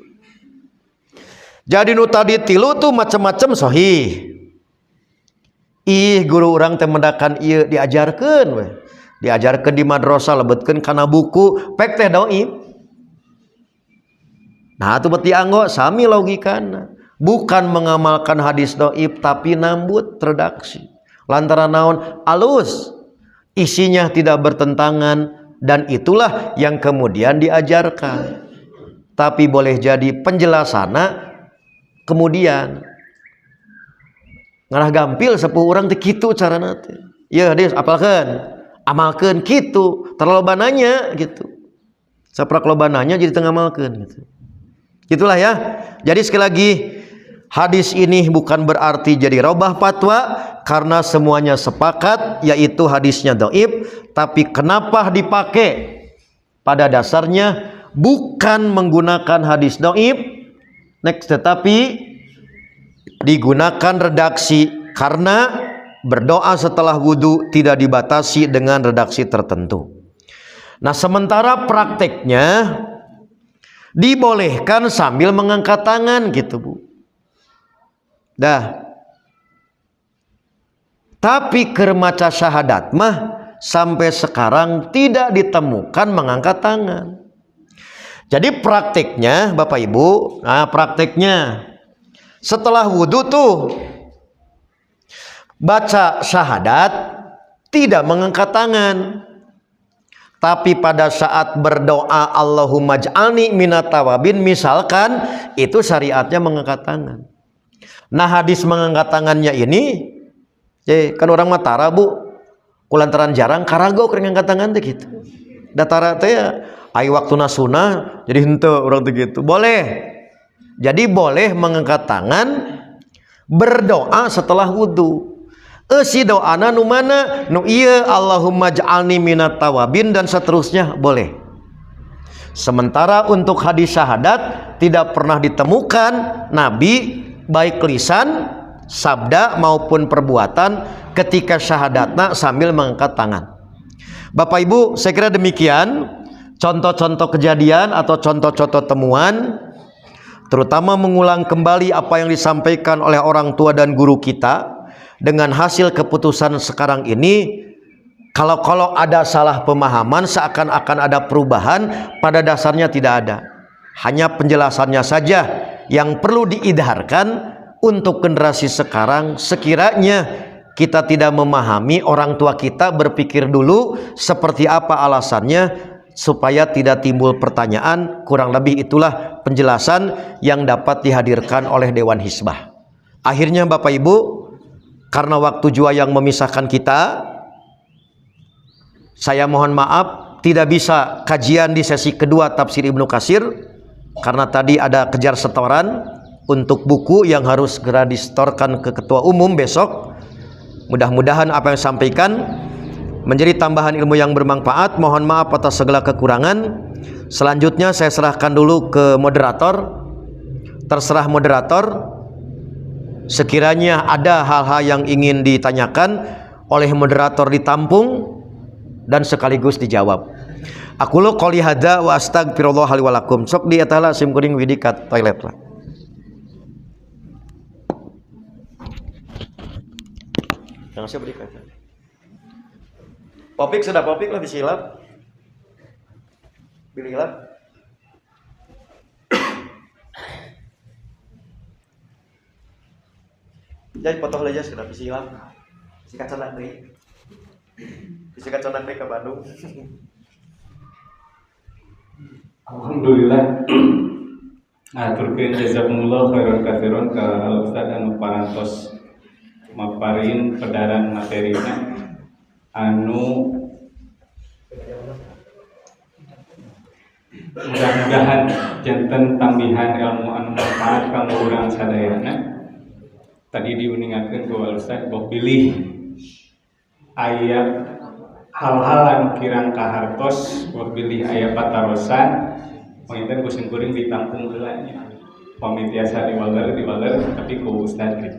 Jadi nu tadi tilu tuh macam-macam sahih. Guru urang teh mendakan ieu diajarkeun we. Diajarkeun di madrasah, lebetkeun kana buku, pek teh dhaif. Nah atuh beti anggo sami logikana. Bukan mengamalkan hadis dhaif tapi nambut redaksi. Lantaran naon? Alus. Isinya tidak bertentangan dan itulah yang kemudian diajarkan. Tapi boleh jadi penjelasanna kemudian ngarah gampil sepuh urang teh kitu carana teh. Ieu hadis apalkeun, amalkeun kitu, terlalu bananya gitu. Saprak lobananya jadi teu ngamalkeun gitu. Gitulah ya. Jadi sekali lagi hadis ini bukan berarti jadi robah fatwa karena semuanya sepakat yaitu hadisnya dhaif, tapi kenapa dipakai pada dasarnya bukan menggunakan hadis dhaif, next, tetapi digunakan redaksi karena berdoa setelah wudhu tidak dibatasi dengan redaksi tertentu. Nah, sementara prakteknya dibolehkan sambil mengangkat tangan gitu, Bu. Dah. Tapi keur maca syahadat mah sampai sekarang tidak ditemukan mengangkat tangan. Jadi prakteknya Bapak Ibu, nah prakteknya setelah wudhu tuh baca syahadat tidak mengangkat tangan. Tapi pada saat berdoa Allahumma ij'alni minat tawabin misalkan, itu syariatnya mengangkat tangan. Nah, hadis mengangkat tangannya ini kan orang Matara, Bu, kulantaran jarang karago keur ngangkat tangan teh gitu. Datara teh ai waktuna sunah jadi henteu urang teh gitu. Boleh. Jadi boleh mengangkat tangan berdoa setelah wudu. Si doana nu mana? Nu ieu Allahumma ja'alni minat tawabin dan seterusnya boleh. Sementara untuk hadis syahadat tidak pernah ditemukan Nabi baik lisan, sabda maupun perbuatan ketika syahadatna sambil mengangkat tangan. Bapak Ibu, saya kira demikian contoh-contoh kejadian atau contoh-contoh temuan, terutama mengulang kembali apa yang disampaikan oleh orang tua dan guru kita. Dengan hasil keputusan sekarang ini, kalau ada salah pemahaman seakan-akan ada perubahan, pada dasarnya tidak ada. Hanya penjelasannya saja yang perlu diidharkan untuk generasi sekarang. Sekiranya kita tidak memahami, orang tua kita berpikir dulu seperti apa alasannya supaya tidak timbul pertanyaan. Kurang lebih itulah penjelasan yang dapat dihadirkan oleh Dewan Hizbah. Akhirnya Bapak Ibu, karena waktu jua yang memisahkan kita, saya mohon maaf tidak bisa kajian di sesi kedua tafsir Ibnu Katsir karena tadi ada kejar setoran untuk buku yang harus segera disetorkan ke ketua umum besok. Mudah-mudahan apa yang sampaikan menjadi tambahan ilmu yang bermanfaat. Mohon maaf atas segala kekurangan. Selanjutnya saya serahkan dulu ke moderator. Terserah moderator, sekiranya ada hal-hal yang ingin ditanyakan oleh moderator ditampung dan sekaligus dijawab. Aku lo qouli hadza wa astagfirullah li wa lakum. Sok di eta sim kuring widi ka toilet lah. Jangan saya berikan. Popik sudah popik lah disilap. Pilihlah. Jadi potong aja sudah silang. Sikat conak deui. Sikat conak deui ke Bandung. Alhamdulillah. Aturkeun jazakumullah khairan katsiran ka Ustaz anu parantos maparin pedaran materina anu mudah-mudahan janten tambihan ilmu anu manfaat kanggo urang sadayana. Tadi diuningakeun ku Ustaz bahwa pilih ayat hal-hal anu kirang kahartos, bahwa pilih ayat patarosan panginten ku singkuring ditampung heula nya. Pamit tiasa diwaler tapi ku Ustaz gitu.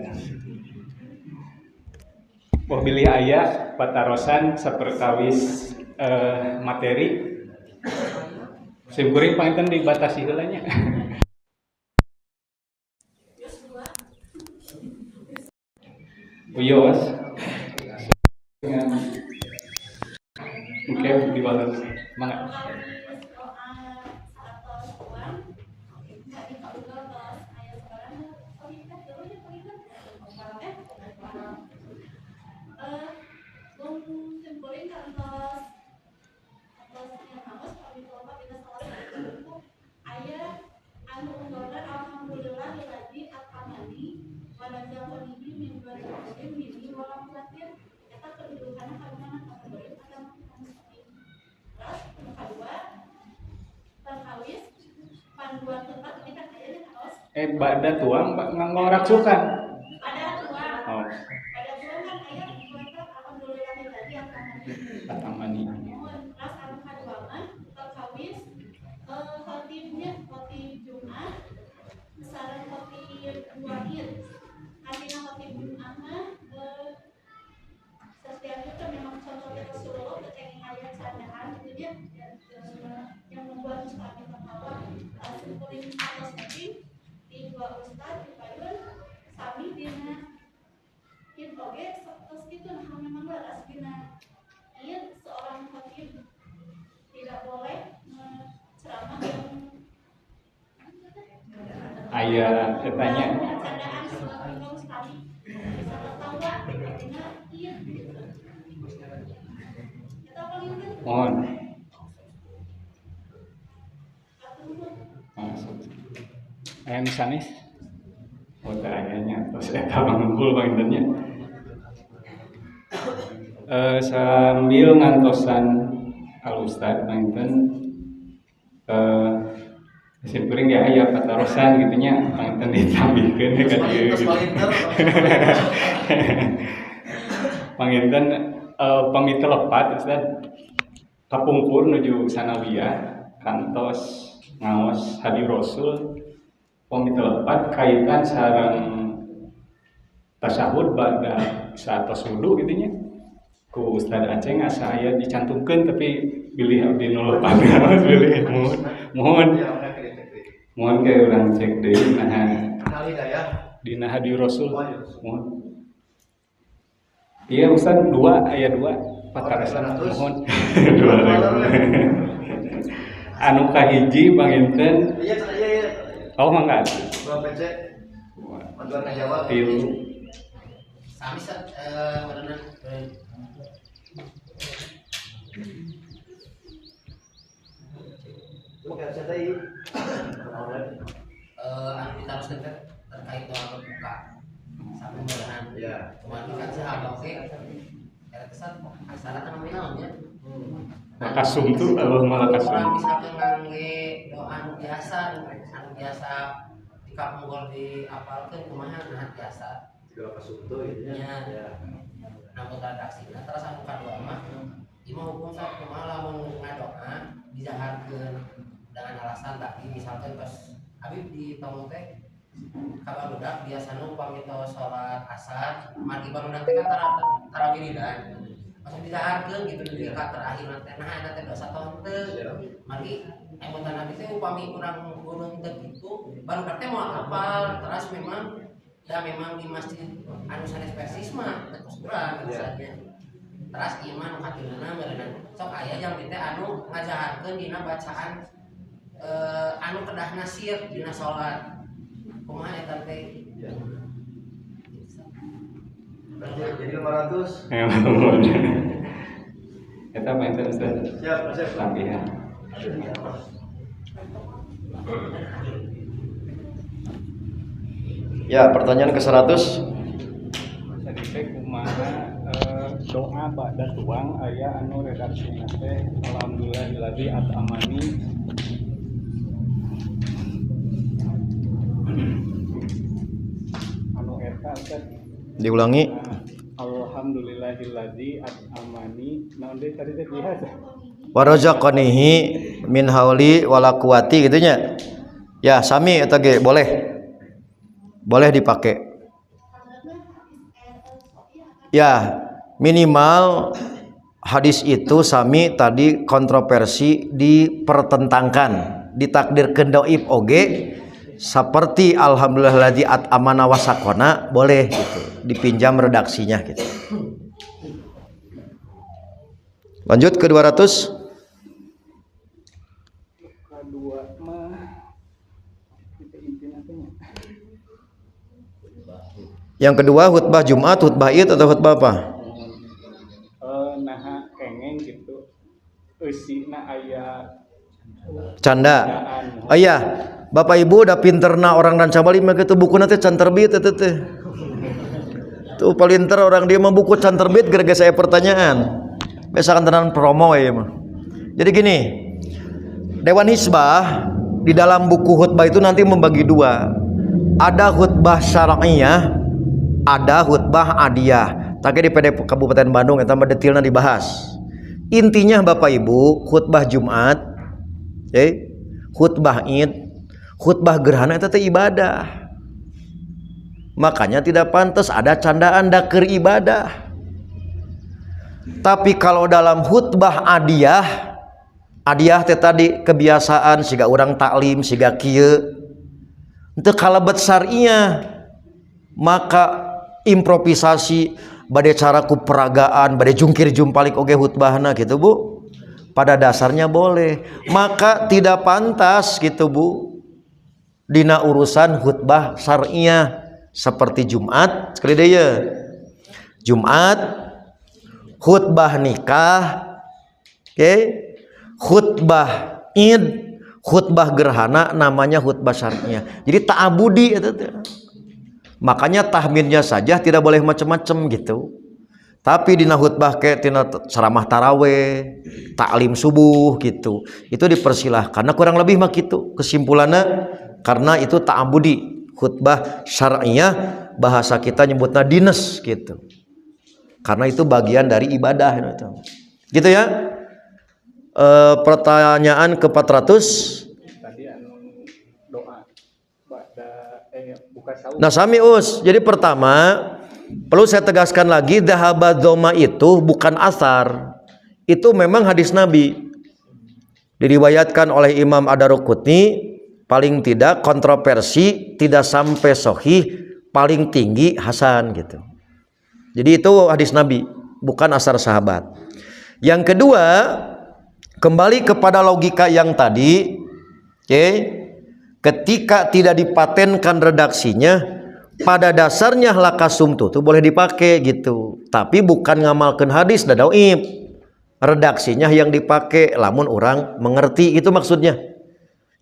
Bahwa pilih ayat patarosan saperkawis materi singkuring panginten dibatasi heula nya. Uyos oke di bawah semangat. Badan tuang ngoraksukan. Ada tuang. Oh. Ada tuang kan ayat alhamdulillah tadi yang tamani. Terus anu kaduangan terkawis Ieu oge terus kitu nah memang laras dina ieu seorang khatib tidak boleh ceramah yang aya tanya candaan seminggu sekali bisa tertawa dina ieu kita paling penting mohon atuh maksud aya nu sanes udah ayahnya terus eta ngumpul pangintennya sambil ngantosan al ustad panginten sim kuring ya aya patarosan gitu nya panginten ditambihkeun ka dieu gitu. Panginten pamit lepat ustad kapungkur nuju sanawiyah kantos ngaos hadis rasul pamit lepat kaitan sareng tasyahud ba'da satos wudu gitu nya ku Ustaz Aceh asa aya dicantumkeun tapi bilih abdi nu lepat bilih mohon ke urang cek deui dina hadis rasul mohon iya Ustaz aya 2 patarasan mohon 2.000 anu kahiji panginten oh mangga tilu Sami berenang anu diteruskan terkait doa berbuka sampai berenang kemarin kan sahabat sih era kesan asalnya kan nominalnya makasum tuh Allahumma lakasum orang misalkan ngangge doa anu biasa di kampung di apalkeun kumaha nah biasa ya namun redaksinya terus anu kadua mah imam hukum sak kumaha lamun ngadoa dijaharkeun dengan alasan tadi misalkan pas Habib di tamu teh kabarudak biasana upami salat asar mari barudak teh kan tarawih dan maksud dijaharkeun gitu di rakaat terakhir teh nah eta teh dosa tahun teh mari emotan Nabi teh upami urang gunung teh kitu barudak teh moal hafal terus memang di masjid anu sanes persis mah terus kurang misalnya terus iman katilana meureunna sok aya jam teh anu ngajaharkeun dina bacaan anu kedah nasir dina salat kumaha eta teh Jadi 500. Eta mainten Ustaz. Siap. Lampihan. Ya, pertanyaan ke-100. Tadi teh kumaha doa ba'da tuang aya anu redaksina teh alhamdulillahilladzi at'amani anu eta Ustaz. Diulangi. Alhamdulillahilladzi at'amani naon deui tadi teh jihad. Warazaqanihi min hauli wala quwati gitu nya. Ya, sami eta ge boleh. Boleh dipakai. Ya, minimal hadis itu sami tadi kontroversi dipertentangkan, ditakdirkeun dhaif oge seperti alhamdulillahilladzi at'amana wasaqona boleh gitu. Dipinjam redaksinya gitu. Lanjut ke 200. Kedua mah intina teh nya. Yang kedua khutbah Jumat, khutbah Id atau khutbah apa? Nah kengeng gitu. Eusina aya Canda. Oh iya, Bapak Ibu udah pinterna orang dan cabali mah kitu bukuna teh can terbit eta teh. Tuh palinter orang dia mah buku can terbit gara-gara saya pertanyaan. Biasakan tenan promo ya mah. Jadi gini, Dewan Hizbah di dalam buku khutbah itu nanti membagi dua. Ada khutbah syar'iyah, ada khutbah adiyah. Tadi di PD Kabupaten Bandung eta mah detailna dibahas. Intinya Bapak Ibu, khutbah Jumat, khutbah Id, khutbah gerhana itu teh ibadah. Makanya tidak pantas ada candaan dakeur ibadah. Tapi kalau dalam khutbah adiyah teh tadi kebiasaan siga urang taklim siga kieu teu kalebet syariah, maka improvisasi bade cara ku peragaan bade jungkir jumpalik oge khutbahna gitu Bu. Pada dasarnya boleh, maka tidak pantas gitu Bu dina urusan khutbah syar'iyah seperti Jumat sekali deui ya. Jumat, khutbah nikah, khutbah Id, khutbah gerhana namanya khutbah syar'iyah. Jadi ta'abudi itu. Makanya tahminnya saja tidak boleh macam-macam gitu. Tapi dina khutbah kayak tina ceramah taraweh, taklim subuh gitu. Itu dipersilahkan. Karena kurang lebih mah gitu. Kesimpulannya karena itu ta'abudi, khutbah syar'iyah, bahasa kita nyebutnya dinas gitu. Karena itu bagian dari ibadah gitu ya. Pertanyaan ke-400. Tadi doa buka sahur. Nah sami us. Jadi pertama perlu saya tegaskan lagi, dhahabad dhoma itu bukan asar. Itu memang hadis Nabi. Diriwayatkan oleh Imam Ad-Darqutni, paling tidak kontroversi, tidak sampai sahih, paling tinggi hasan gitu. Jadi itu hadis Nabi, bukan asar sahabat. Yang kedua, kembali kepada logika yang tadi, ketika tidak dipatenkan redaksinya, pada dasarnya lakasumtu itu boleh dipakai gitu, tapi bukan ngamalkan hadis da dhaif. Redaksinya yang dipakai lamun orang mengerti, itu maksudnya.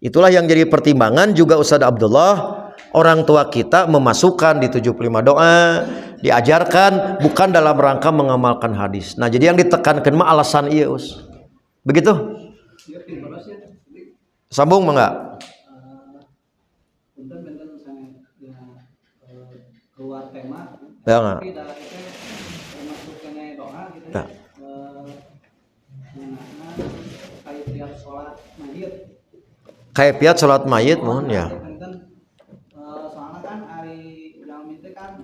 Itulah yang jadi pertimbangan juga Ustaz Abdullah, orang tua kita memasukkan di 75 doa, diajarkan bukan dalam rangka mengamalkan hadis. Nah, jadi yang ditekankan mah alasan iya us. Begitu? Sambung mah enggak? Keluar tema Ya enggak? tapi dalam itu masukkannya doa gitu Ya. Kayak sholat mayit Kaifiat salat mayit mohon ya. soalnya kan hari jalmi teh kan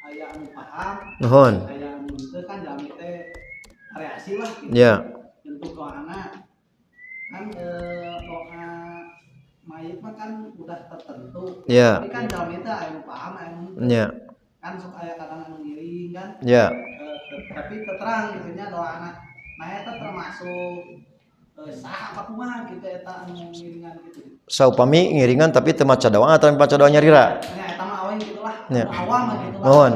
aya anu paham Nuhun. aya anu teu kan jalmi teh variasi lah gitu. Ya. Untuk doana kan doa mayit mah kan udah tertentu. Ya. Tapi kan jalmi teh aya anu paham aya anu Ya. kan sok aya kadang anu ngiring kan. Ya. Tapi terang gitu nya doa anak nah eta termasuk sah apa kumaha gitu eta anu ngiringan gitu. Saupami ngiringan tapi teu maca doa atau maca doa nyarira. Nya eta mah awen gitu lah. Ya. Awam mah gitu lah. Nuhun.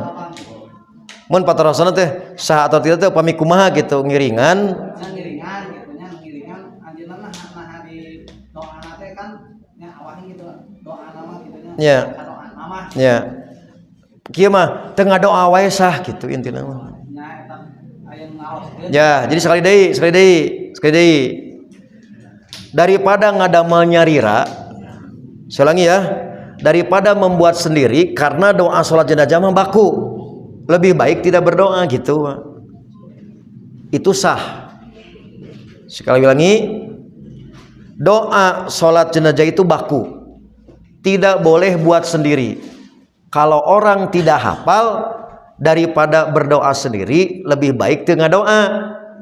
Mun patarosana teh sah atau tidak teh upami kumaha gitu ngiringan. Nya ngiringan gitu nya ngiringan anjeunna nah di doa teh kan nya awalnya gitu doa nama gitu nya. Ya. Doa nama. Ya. Kieu mah teu ngadoa wae sah gitu intina mah. Nya eta aya ngaoskeun. Ya, jadi sekali deui. Daripada ngadamel nyarira, saya ulangi ya, daripada membuat sendiri karena doa sholat jenazah mah baku, lebih baik tidak berdoa gitu. Itu sah. Sekali ulangi, doa sholat jenazah itu baku, tidak boleh buat sendiri. Kalau orang tidak hafal, daripada berdoa sendiri, lebih baik dengan doa,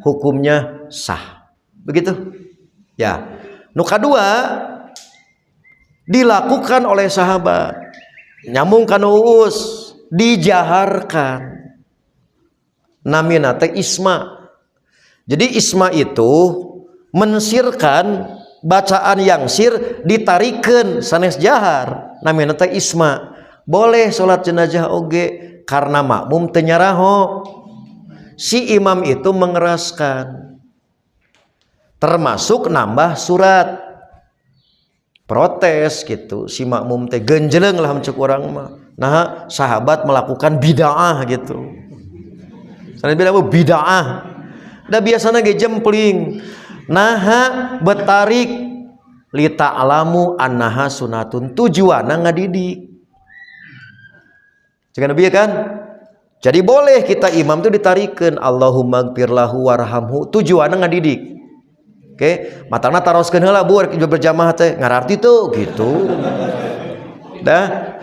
hukumnya sah. Begitu? Ya. Nu kadua dilakukan oleh sahabat. Nyambung kana uus, dijaharkan. Namina teh isma. Jadi isma itu mensirkan bacaan yang sir ditarikeun sanes jahar. Namina teh isma. Boleh salat jenazah oge karena makmum teu nyaraho. Si imam itu mengeraskan. Termasuk nambah surat protes gitu, si makmum teh genjeleng lah mencek orang mah. Nah, sahabat melakukan bid'ah gitu. Sana bid'ah. Da biasana ge jempling. Naha betarik li ta'lamu annaha sunatun, tujuanna ngadidik. Jangan nabi kan? Jadi boleh kita imam itu ditarikeun Allahumma gfirlahu warhamhu, tujuanna ngadidik. Oke, matangna taroskeun heula Bu berjamaah teh ngararti tuh gitu. Dah.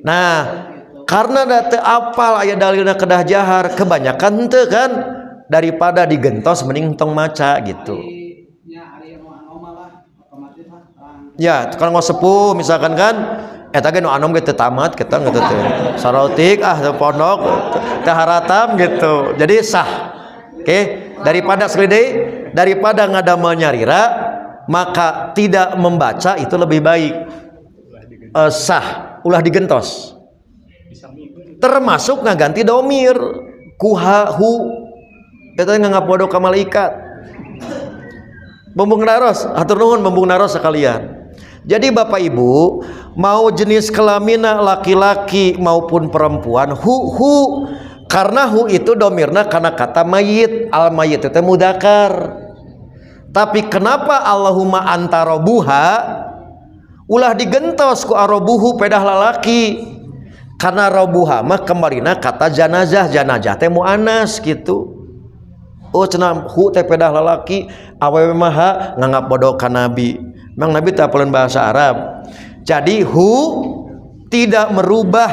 Nah, karena da teu apal aya dalilna kedah jahar, kebanyakan henteu kan, daripada digentos mending tong maca gitu. Ya, kalau sepuh misalkan kan eta ge nu anom ge teu tamat kita nggak teu sarotik teu pondok teu haratam gitu. Jadi sah. Oke, daripada daripada ngadamel nyarira, maka tidak membaca itu lebih baik. Sah, ulah digentos. Termasuk ngaganti domir kuha hu. Eta ngangapodok ka malaikat. Bembung naros, atur nuhun bembung naros sekalian. Jadi Bapak Ibu, mau jenis kelamina laki-laki maupun perempuan, hu karena hu itu domirna karena kata mayit, al mayit itu mudakar. Tapi kenapa Allahumma anta robuha ulah digentos ku arobuhu pedah lalaki? Karena robuha mah kembarina kata janazah teh muannas gitu. Oh cenah hu teh pedah lalaki, awewe mah ngangapodok ka Nabi. Mang Nabi tak pelan bahasa Arab. Jadi hu tidak merubah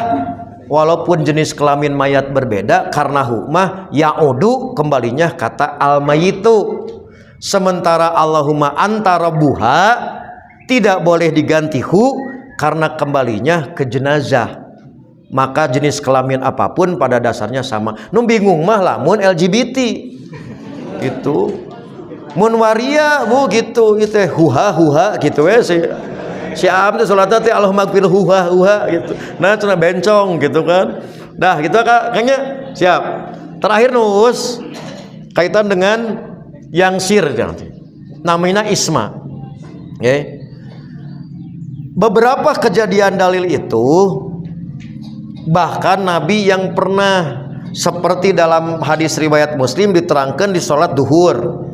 walaupun jenis kelamin mayat berbeda, karena hu mah yaudu kembalinya kata al mayitu. Sementara Allahumma anta rabbuha tidak boleh diganti hu karena kembalinya ke jenazah. Maka jenis kelamin apapun pada dasarnya sama. Nu bingung mah lamun LGBT gitu. Mun waria bu gitu itu huha gitu si am teh salatna teh Allahumma gfir huha gitu. Nah cenah bencong gitu kan. Dah gitu kayaknya siap. Terakhir nus kaitan dengan yang sir nanti. Namanya isma. Okay. Beberapa kejadian dalil itu bahkan Nabi yang pernah seperti dalam hadis riwayat Muslim diterangkan di sholat duhur,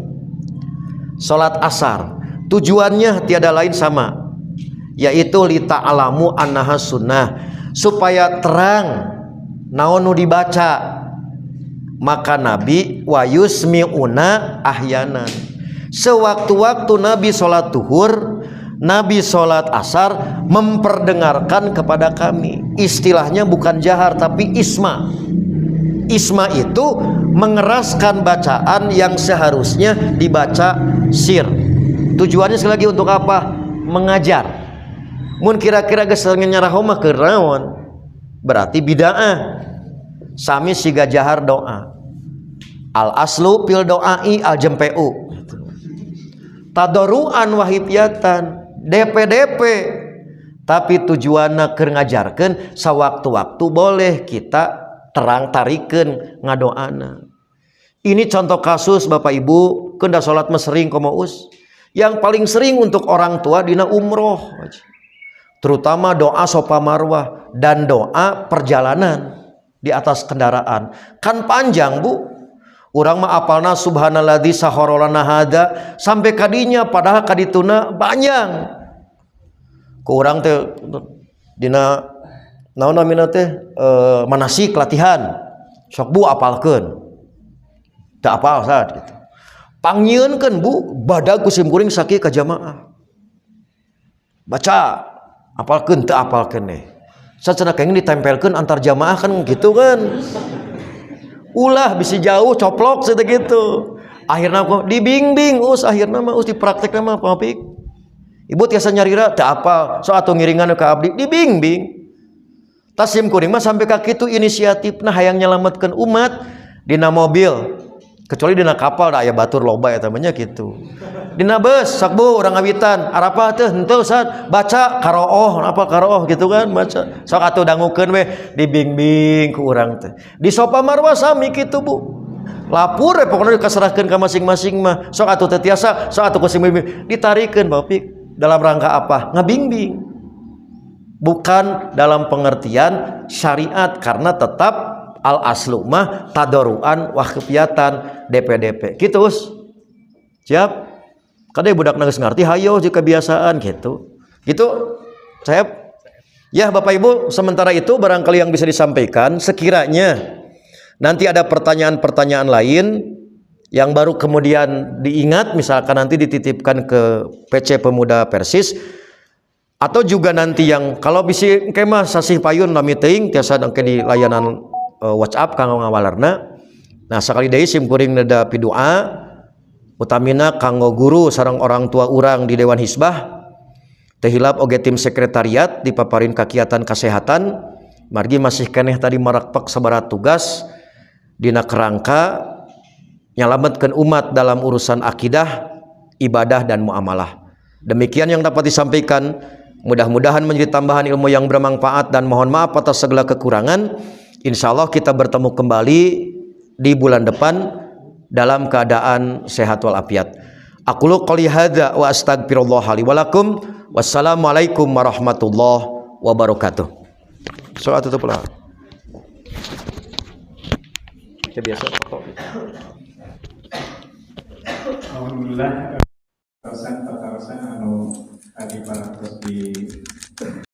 sholat asar, tujuannya tiada lain sama, yaitu lita'alamu annaha sunnah, supaya terang naon nu dibaca. Maka Nabi wa yusmi'una ahyanan, sewaktu-waktu Nabi sholat duhur, Nabi sholat asar memperdengarkan kepada kami. Istilahnya bukan jahar tapi isma. Isma itu mengeraskan bacaan yang seharusnya dibaca sir. Tujuannya sekali lagi untuk apa? Mengajar. Mun kira-kira geus nyarah mah keur naon? Berarti bid'ah. Sami siga jahar doa. Al aslu fil doai al jempu. Tadoruan wahibyatan, DP. Tapi tujuanna keur ngajarkeun sawaktu-waktu boleh kita terang tarikeun ngadoana. Ini contoh kasus Bapak Ibu, keunda salat mah sering komaus. Yang paling sering untuk orang tua dina umroh. Terutama doa sofa marwah dan doa perjalanan di atas kendaraan. Kan panjang, Bu. Urang mah apalna subhanalladzi sakhkhara hada sampai kadinya padahal kadituna panjang. Ku urang teh dina naon namina teh manasik latihan sok Bu apalkeun teu apal saat gitu pangyieunkeun Bu badag ku simkuring saki ka jamaah baca apalkeun teu apalkeun deh sacenah kenging ditempelkeun antar jamaah kan gitu kan ulah bisi jauh coplok seperti gitu akhirna kok dibimbing akhirna mah dipraktekna mah papik ibu tiasa nyarira teu apal so atuh ngiringan ka abdi dibimbing. Tasim kuring mah sampai ka kitu inisiatifna hayang nyelametkeun umat dina mobil, kecuali dina kapal da aya batur loba eta mah nya kitu. Dina beus sok Bu urang ngawitan, arapah teh henteu saat baca qara'ah, apa qara'ah gitu kan baca. Sok atuh dangukeun we dibimbing ku urang teh. Di sofa marwah sami kitu Bu. Lapur pokona dikasarahkeun ka masing-masing mah. Sok atuh teu tiasa, sok atuh ku bimbing ditarikeun Bapak dalam rangka apa? Ngabimbing. Bukan dalam pengertian syariat karena tetap al aslu mah tadoruan wahkepiatan DP gitu siap kadang budak nangis ngerti hayo jika kebiasaan gitu saya ya Bapak Ibu. Sementara itu barangkali yang bisa disampaikan sekiranya nanti ada pertanyaan-pertanyaan lain yang baru kemudian diingat misalkan nanti dititipkan ke PC Pemuda Persis atau juga nanti yang kalau bisa kemah sasih payun lami teuing tiasa engke di layanan WhatsApp kanggo ngawalarna. Nah sakali deui sim kuring neda pidua utamina kanggo guru sareng orang tua urang di Dewan Hizbah Tehilap oge tim sekretariat dipaparin kakiatan kesehatan margi masih keneh tadi marakpak sabarat tugas dina kerangka nyalametkeun umat dalam urusan akidah, ibadah dan muamalah. Demikian yang dapat disampaikan, mudah-mudahan menjadi tambahan ilmu yang bermanfaat dan mohon maaf atas segala kekurangan. Insyaallah kita bertemu kembali di bulan depan dalam keadaan sehat walafiat. Aqulu qouli hadza wa astaghfirullah li wa lakum. Wassalamualaikum warahmatullahi wabarakatuh. Soal tutup lah. Ya biasa foto. Alhamdulillah, pertarosan anu adi parantos di